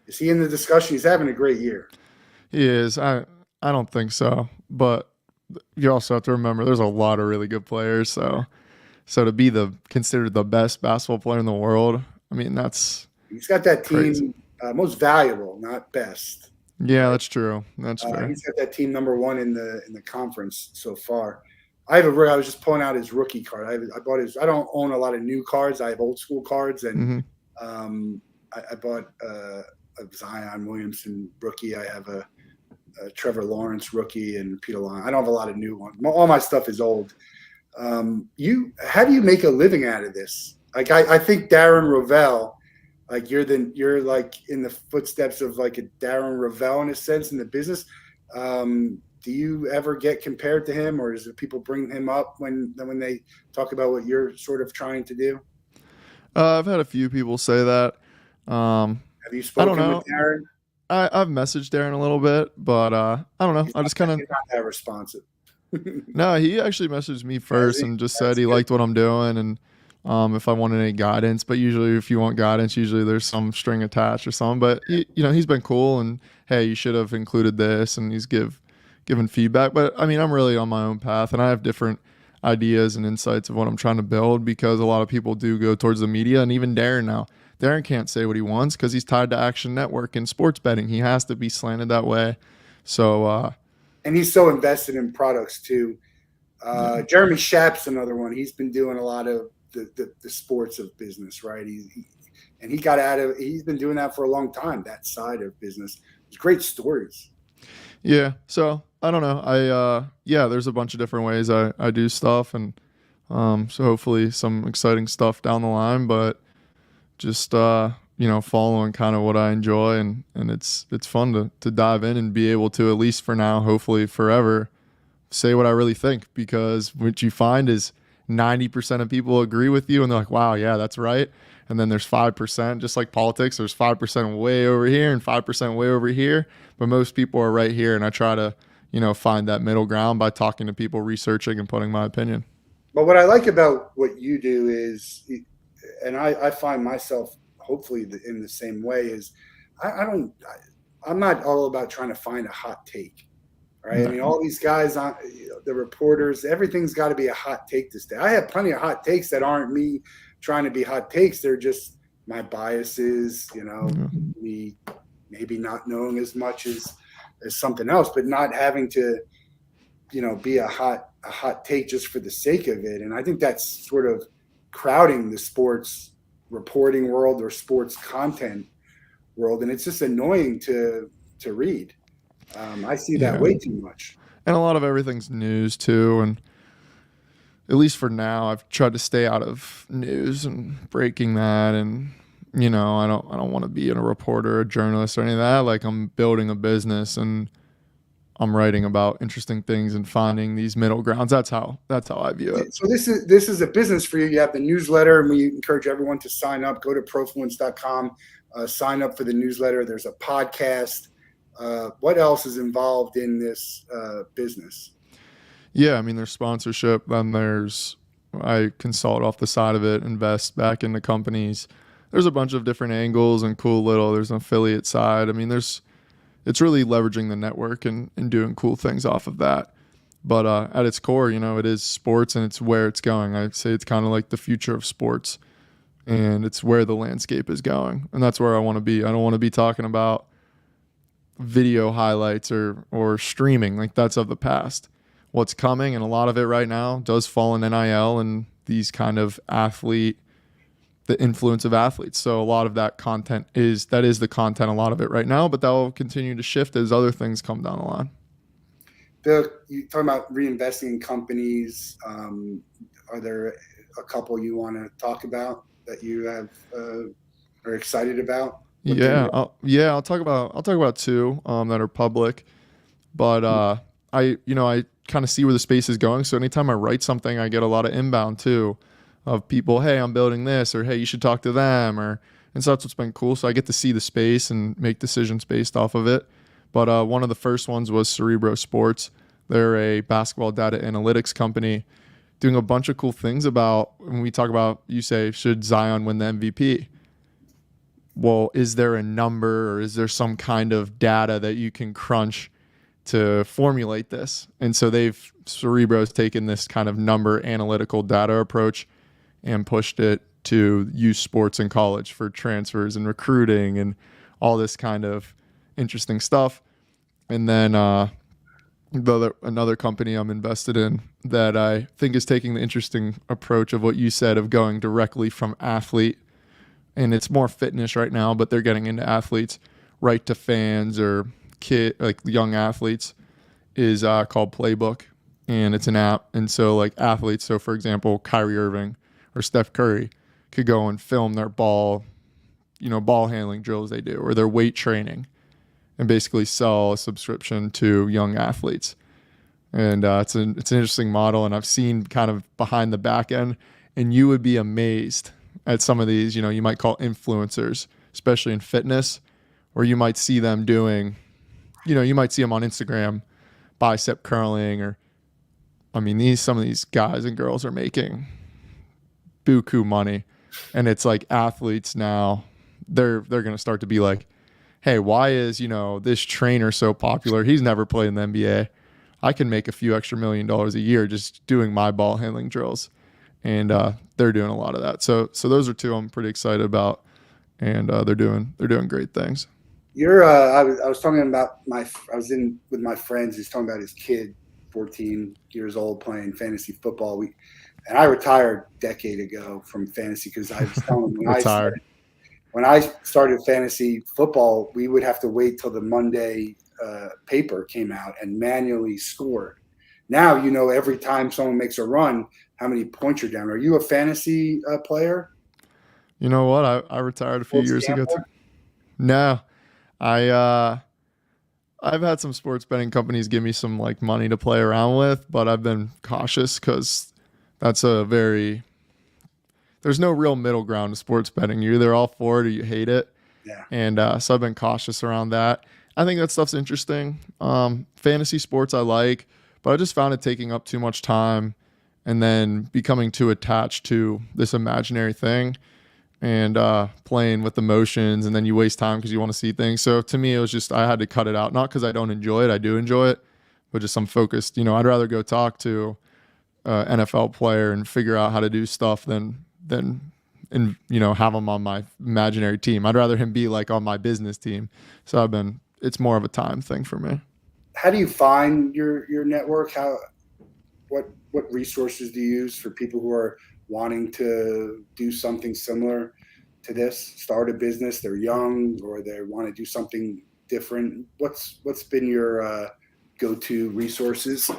Is he in the discussion? He's having a great year. He is. I don't think so, but you also have to remember there's a lot of really good players. So to be considered the best basketball player in the world, I mean, he's got that crazy. Team most valuable, not best. Yeah, that's true. That's fair. He's got that team number 1 in the conference so far. I was just pulling out his rookie card. I bought his. I don't own a lot of new cards. I have old school cards, and I bought a Zion Williamson rookie. I have a Trevor Lawrence rookie and Peter Line. I don't have a lot of new ones. All my stuff is old. How do you make a living out of this? Like I think Darren Rovell, like you're like in the footsteps of like a Darren Rovell in a sense in the business. Do you ever get compared to him, or does it people bring him up when they talk about what you're sort of trying to do? I've had a few people say that. Have you spoken with Darren? I've messaged Darren a little bit, but I don't know. I just kind of not that responsive. No, he actually messaged me first and just said he liked what I'm doing and if I wanted any guidance. But usually, if you want guidance, usually there's some string attached or something. But he's been cool and hey, you should have included this, and he's given feedback. But I mean, I'm really on my own path, and I have different ideas and insights of what I'm trying to build because a lot of people do go towards the media, and even Darren now. Darren can't say what he wants because he's tied to Action Network and sports betting. He has to be slanted that way. So, and he's so invested in products too. Jeremy Schaap's another one. He's been doing a lot of the sports of business, right? He got out of. He's been doing that for a long time. That side of business. There's great stories. Yeah. So I don't know. There's a bunch of different ways I do stuff, and so hopefully some exciting stuff down the line. But just following kind of what I enjoy, and it's fun to dive in and be able to, at least for now, hopefully forever, say what I really think, because what you find is 90% of people agree with you and they're like, wow, yeah, that's right. And then there's 5%, just like politics, there's 5% way over here and 5% way over here, but most people are right here. And I try to find that middle ground by talking to people, researching, and putting my opinion. But what I like about what you do is, and I find myself hopefully in the same way, is I'm not all about trying to find a hot take, right? No. I mean, all these guys on the reporters, everything's got to be a hot take this day. I have plenty of hot takes that aren't me trying to be hot takes. They're just my biases, me maybe not knowing as much as something else, but not having to, be a hot take just for the sake of it. And I think that's sort of crowding the sports reporting world or sports content world, and it's just annoying to read. I see that way too much. And a lot of everything's news too, and at least for now, I've tried to stay out of news and breaking that. And I don't want to be a reporter, a journalist, or any of that. Like, I'm building a business, and I'm writing about interesting things and finding these middle grounds. That's how I view it. So this is a business for you. You have the newsletter, and we encourage everyone to sign up. Go to profluence.com, sign up for the newsletter. There's a podcast. What else is involved in this business? Yeah, I mean, there's sponsorship, then I consult off the side of it, invest back into companies. There's a bunch of different angles and there's an affiliate side. I mean, it's really leveraging the network and doing cool things off of that. But at its core, it is sports and it's where it's going. I'd say it's kind of like the future of sports, and it's where the landscape is going. And that's where I want to be. I don't want to be talking about video highlights or streaming. Like, that's of the past. What's coming, and a lot of it right now does fall in NIL and these kind of the influence of athletes. So a lot of that content is the content, a lot of it right now, but that will continue to shift as other things come down the line. You talking about reinvesting in companies. Are there a couple you want to talk about that you are excited about? I'll talk about two that are public, but I kind of see where the space is going. So anytime I write something, I get a lot of inbound too of people, hey, I'm building this, or hey, you should talk to them, and so that's what's been cool. So I get to see the space and make decisions based off of it. But one of the first ones was Cerebro Sports. They're a basketball data analytics company doing a bunch of cool things about, when we talk about, you say, should Zion win the MVP? Well, is there a number or is there some kind of data that you can crunch to formulate this? And so Cerebro's taken this kind of number analytical data approach and pushed it to use sports in college for transfers and recruiting and all this kind of interesting stuff. And then another company I'm invested in that I think is taking the interesting approach of what you said of going directly from athlete, and it's more fitness right now, but they're getting into athletes right to fans or young athletes, is called Playbook, and it's an app. And so like athletes, so for example, Kyrie Irving or Steph Curry could go and film their ball handling drills they do, or their weight training, and basically sell a subscription to young athletes. And it's an interesting model, and I've seen kind of behind the back end, and you would be amazed at some of these, you might call influencers, especially in fitness, or you might see them doing, you might see them on Instagram, bicep curling, or, I mean, some of these guys and girls are making buku money, and it's like athletes now, they're going to start to be like, hey, why is, this trainer so popular? He's never played in the NBA. I can make a few extra $1 million a year just doing my ball handling drills. And they're doing a lot of that. So those are two I'm pretty excited about, and they're doing great things. I was talking about I was in with my friends. He's talking about his kid, 14 years old, playing fantasy football. And I retired a decade ago from fantasy because I was telling him when I started fantasy football, we would have to wait till the Monday paper came out and manually scored. Now, every time someone makes a run, how many points you're down. Are you a fantasy player? You know what? I retired a few years ago. No, I've had some sports betting companies give me some like money to play around with, but I've been cautious because that's there's no real middle ground to sports betting. You're either all for it or you hate it. Yeah. And so I've been cautious around that. I think that stuff's interesting. Fantasy sports I like, but I just found it taking up too much time and then becoming too attached to this imaginary thing and playing with emotions, and then you waste time because you want to see things. So to me, it was just I had to cut it out, not because I don't enjoy it. I do enjoy it, but just I'm focused. I'd rather go talk to an NFL player and figure out how to do stuff than have him on my imaginary team. I'd rather him be like on my business team. So it's more of a time thing for me. How do you find your network? What resources do you use for people who are wanting to do something similar to this, start a business? They're young or they want to do something different. What's been your go-to resources?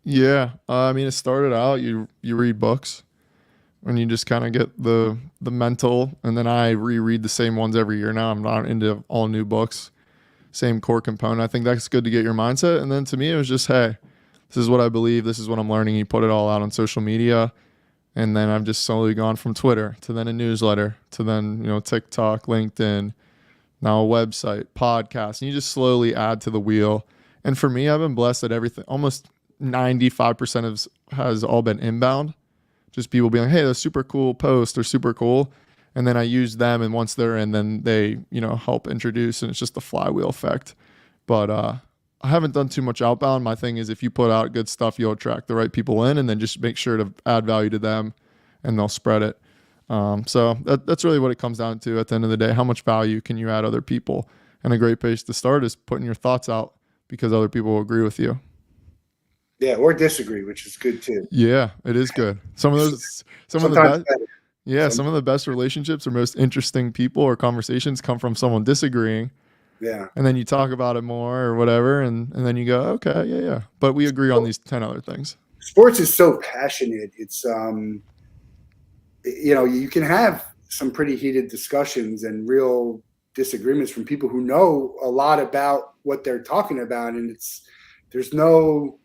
Yeah, I mean, it started out you read books, and you just kind of get the mental, and then I reread the same ones every year now. I'm not into all new books. same core component. I think that's good to get your mindset. And then to me, it was just, hey, this is what I believe. This is what I'm learning. You put it all out on social media. And then I've just slowly gone from Twitter to then a newsletter to then, TikTok, LinkedIn, now a website, podcast. And you just slowly add to the wheel. And for me, I've been blessed that everything, almost 95% of has all been inbound. Just people being like, hey, that's super cool post. They're super cool. And then I use them. And once they're in, then they, help introduce. And it's just the flywheel effect. But I haven't done too much outbound. My thing is if you put out good stuff, you'll attract the right people in, and then just make sure to add value to them and they'll spread it. So that's really what it comes down to at the end of the day. How much value can you add other people? And a great place to start is putting your thoughts out because other people will agree with you. Yeah, or disagree, which is good too. Yeah, it is good. Some of the best relationships or most interesting people or conversations come from someone disagreeing. Yeah. And then you talk about it more or whatever, and then you go, okay, yeah. But we agree on these 10 other things. Sports is so passionate. It's you can have some pretty heated discussions and real disagreements from people who know a lot about what they're talking about, and there's no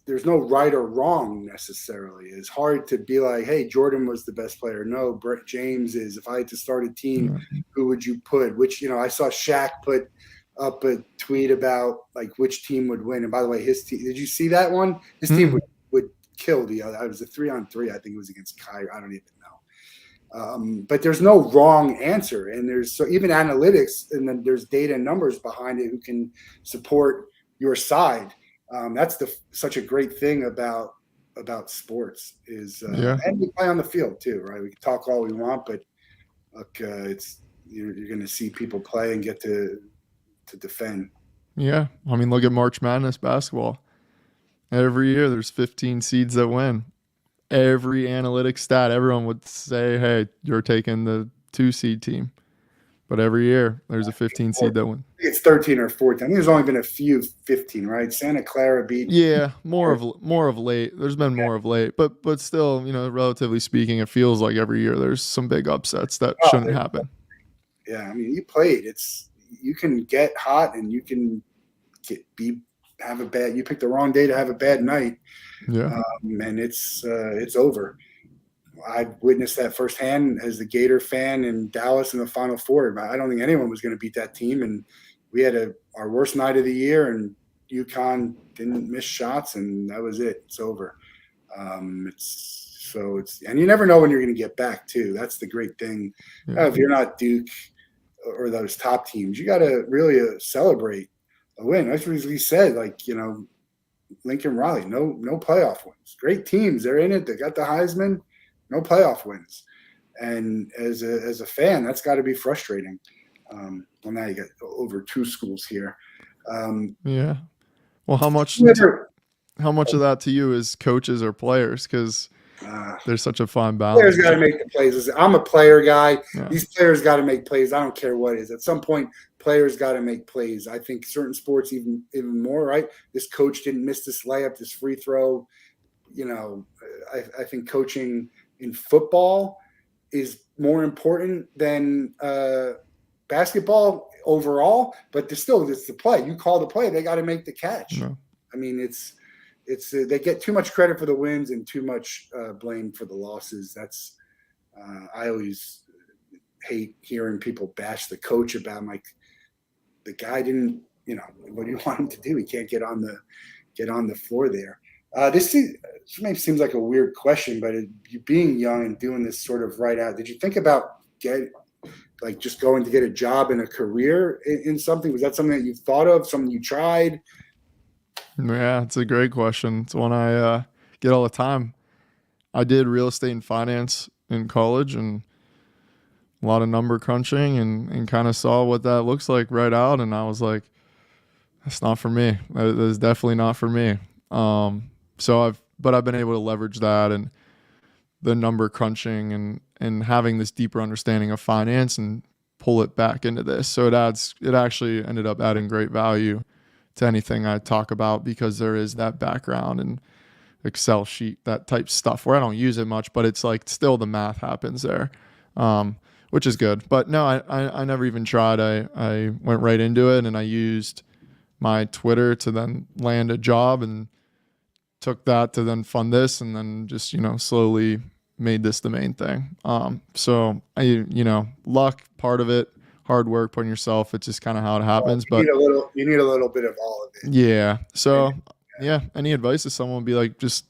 right or wrong necessarily. It's hard to be like, hey, Jordan was the best player. No, Brett James is. If I had to start a team, who would you put? Which, I saw Shaq put up a tweet about like which team would win. And by the way, his team, did you see that one? His team would kill the other. It was a 3-on-3. I think it was against Kyrie. I don't even know. But there's no wrong answer. And there's even analytics, and then there's data and numbers behind it who can support your side. That's such a great thing about sports is, and we play on the field too, right? We can talk all we want, but look, you're going to see people play and get to defend. Yeah. I mean, look at March Madness basketball. Every year there's 15 seeds that win. Every analytic stat, everyone would say, hey, you're taking the 2-seed team. But every year there's a 15 seed that win. I think it's 13 or 14. I think there's only been a few 15, right? Santa Clara beat. Yeah, more of late. There's been more of late, but still, relatively speaking, it feels like every year there's some big upsets that shouldn't happen. Yeah, I mean, you played. You can get hot and you can have a bad. You pick the wrong day to have a bad night. Yeah, and it's over. I witnessed that firsthand as the Gator fan in Dallas in the Final Four. I don't think anyone was going to beat that team, and we had our worst night of the year, and UConn didn't miss shots, and that was it. It's over. And you never know when you're going to get back too. That's the great thing. Yeah. If you're not Duke or those top teams, you got to really celebrate a win. That's what he said. Like, Lincoln Riley, no playoff wins. Great teams, they're in it. They got the Heisman. No playoff wins, and as a fan, that's got to be frustrating. Well, now you got over 2 schools here. Yeah. Well, how much of that to you is coaches or players? Because there's such a fine balance. Players got to make the plays. I'm a player guy. Yeah. These players got to make plays. I don't care what it is. At some point, players got to make plays. I think certain sports even more. Right? This coach didn't miss this layup, this free throw. I think coaching in football is more important than basketball overall, but it's the play. You call the play, they got to make the catch. No. I mean, it's they get too much credit for the wins and too much blame for the losses. That's I always hate hearing people bash the coach about like the guy didn't. What do you want him to do? He can't get on the floor there. This maybe seems like a weird question, but you being young and doing this sort of right out, did you think about just going to get a job and a career in something? Was that something that you thought of, something you tried? Yeah, it's a great question. It's one I get all the time. I did real estate and finance in college and a lot of number crunching and kind of saw what that looks like right out. And I was like, that's not for me. That is definitely not for me. But I've been able to leverage that and the number crunching and having this deeper understanding of finance and pull it back into this. So it actually ended up adding great value to anything I talk about because there is that background and Excel sheet, that type stuff where I don't use it much, but it's like still the math happens there. which is good. But no, I never even tried. I went right into it, and I used my Twitter to then land a job, and took that to then fund this, and then just, slowly made this the main thing. So luck, part of it, hard work, putting yourself, it's just kind of how it happens. But you need a little bit of all of it. yeah. So yeah, any advice to someone would be like, just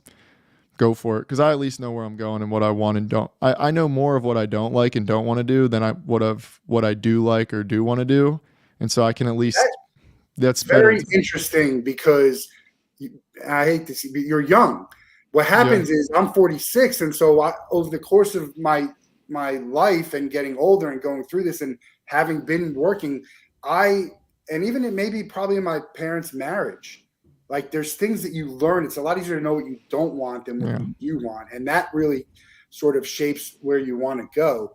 go for it. Cause I at least know where I'm going and what I want and don't. I know more of what I don't like and don't want to do than I would of what I do like or do want to do. And so I can at least, that's very better. interesting because I hate to see, but you're young. What happens is I'm 46, and so over the course of my life and getting older and going through this and having been working, and even it may be probably in my parents' marriage, like there's things that you learn. It's a lot easier to know what you don't want than what you want, and that really sort of shapes where you want to go.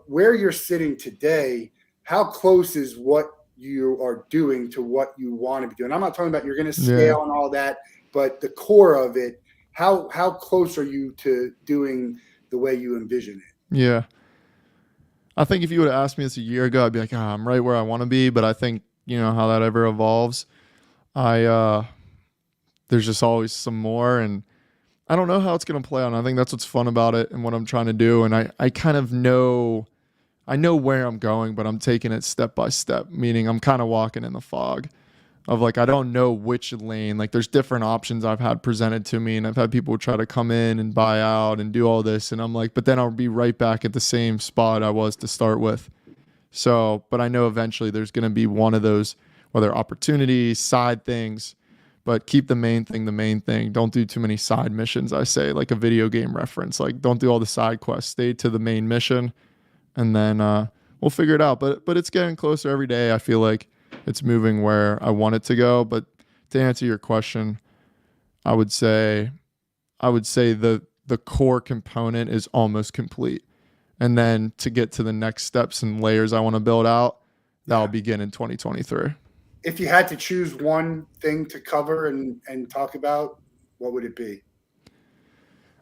Where you're sitting today, how close is what you are doing to what you want to be doing? I'm not talking about you're going to scale and all that, but the core of it, how close are you to doing the way you envision it? Yeah. I think if you would have asked me this a year ago, I'd be like, I'm right where I want to be. But I think, how that ever evolves. There's just always some more, and I don't know how it's going to play out. And I think that's what's fun about it and what I'm trying to do. And I kind of know, I know where I'm going, but I'm taking it step by step, meaning I'm kind of walking in the fog of like, I don't know which lane. Like there's different options I've had presented to me, and I've had people try to come in and buy out and do all this. And I'm like, but then I'll be right back at the same spot I was to start with. So, but I know eventually there's going to be one of those, whether opportunities, side things, but keep the main thing the main thing. Don't do too many side missions. I say, like a video game reference, like don't do all the side quests, stay to the main mission, and then we'll figure it out. But it's getting closer every day. I feel like it's moving where I want it to go. But to answer your question, I would say the core component is almost complete. And then to get to the next steps and layers I want to build out, that'll begin in 2023. If you had to choose one thing to cover and talk about, what would it be?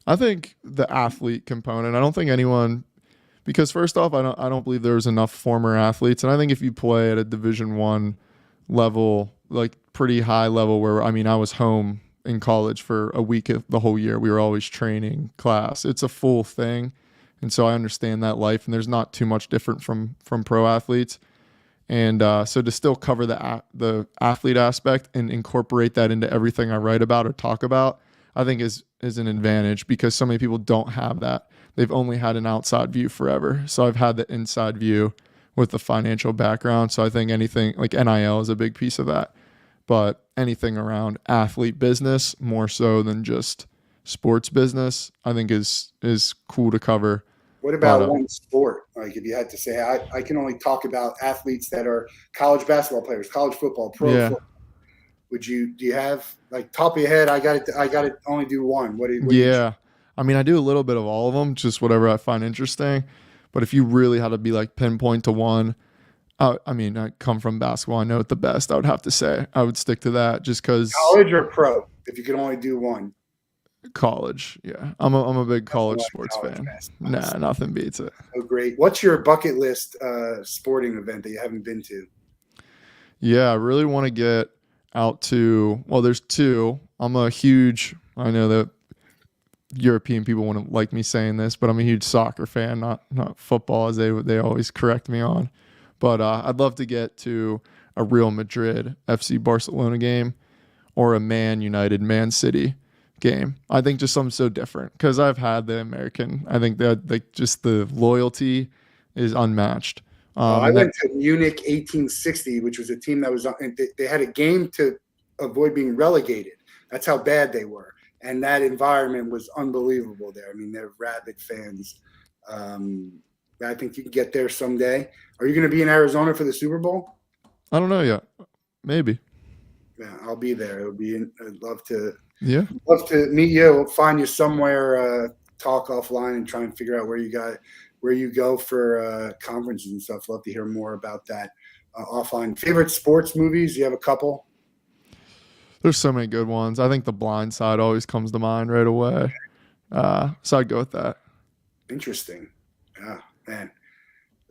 I think the athlete component. I don't think anyone, because first off, I don't believe there's enough former athletes. And I think if you play at a Division I level, like pretty high level, where I was home in college for a week the whole year. We were always training class. It's a full thing. And so I understand that life, and there's not too much different from pro athletes. And so to still cover the athlete aspect and incorporate that into everything I write about or talk about, I think is an advantage, because so many people don't have that. They've only had an outside view forever. So I've had the inside view with the financial background. So I think anything like NIL is a big piece of that. But anything around athlete business, more so than just sports business, I think is cool to cover. What about one sport? Like if you had to say, I can only talk about athletes that are college basketball players, college football, pro football. Do you have, like, top of your head, I got to only do one? What I do a little bit of all of them, just whatever I find interesting. But if you really had to be like pinpoint to one, I come from basketball. I know it the best. I would have to say I would stick to that, just because. College or pro? If you could only do one. College, yeah. I'm a big college sports fan. Nah, nothing beats it. Oh, great. What's your bucket list sporting event that you haven't been to? Yeah, I really want to get out to, well, there's two. I know that European people wouldn't like me saying this, but I'm a huge soccer fan, not football, as they always correct me on. But I'd love to get to a Real Madrid FC Barcelona game, or a Man City game. I think just something so different, because I've had the American. I think that, like, just the loyalty is unmatched. I went to Munich 1860, which was a team that was, they had a game to avoid being relegated. That's how bad they were. And that environment was unbelievable there. They're rabid fans. I think you can get there someday. Are you going to be in Arizona for the Super Bowl? I don't know yet. Maybe. Yeah, I'll be there. I'd love to. Yeah. Love to meet you. We'll find you somewhere, talk offline, and try and figure out where you go for conferences and stuff. Love to hear more about that offline. Favorite sports movies? You have a couple? There's so many good ones. I think The Blind Side always comes to mind right away. So I'd go with that. Interesting. Yeah, man.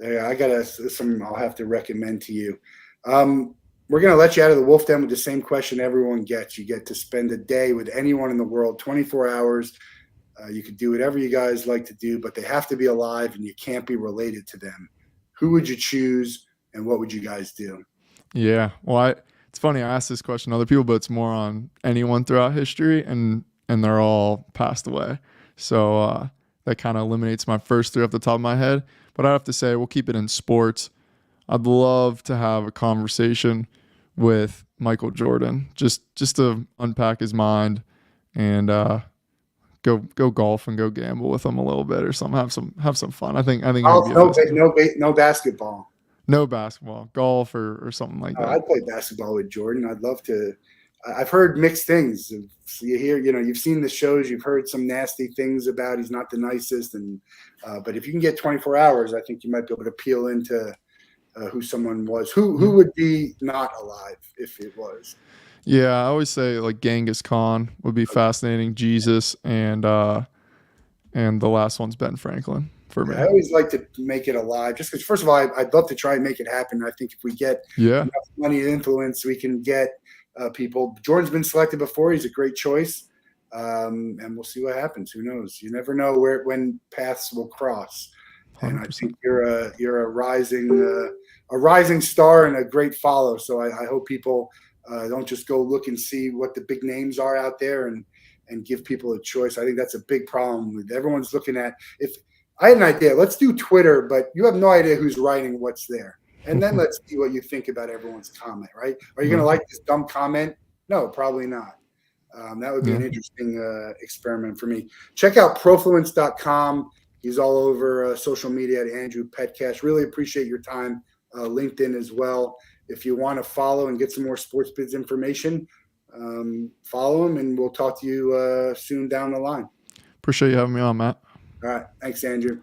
I got some I'll have to recommend to you. We're going to let you out of the Wolff Den with the same question everyone gets. You get to spend a day with anyone in the world, 24 hours. You could do whatever you guys like to do, but they have to be alive and you can't be related to them. Who would you choose and what would you guys do? Yeah. Well, it's funny. I asked this question to other people, but it's more on anyone throughout history, and they're all passed away. So that kind of eliminates my first three off the top of my head. But I have to say, we'll keep it in sports. I'd love to have a conversation with Michael Jordan, just to unpack his mind and go golf and go gamble with him a little bit or something. Have some fun. I think it would be a festival. No basketball. No basketball, golf or something like that. I'd play basketball with Jordan. I'd love to. I've heard mixed things. So you hear, you've seen the shows. You've heard some nasty things about he's not the nicest, and but if you can get 24 hours, I think you might be able to peel into who someone was. Who would be not alive if it was? Yeah, I always say like Genghis Khan would be fascinating. Jesus and the last one's Ben Franklin for me. I always like to make it alive, just because. First of all, I'd love to try and make it happen. I think if we get enough money and influence, we can get people. Jordan's been selected before; he's a great choice, and we'll see what happens. Who knows? You never know when paths will cross. 100%. And I think you're a rising star and a great follow. So I hope people don't just go look and see what the big names are out there and give people a choice. I think that's a big problem with everyone's looking at. If I had an idea, let's do Twitter, but you have no idea who's writing what's there. And then let's see what you think about everyone's comment, right? Are you going to like this dumb comment? No, probably not. That would be an interesting experiment for me. Check out Profluence.com. He's all over social media at Andrew Petcash. Really appreciate your time. LinkedIn as well. If you want to follow and get some more sports biz information, follow him, and we'll talk to you soon down the line. Appreciate you having me on, Matt. All right. Thanks, Andrew.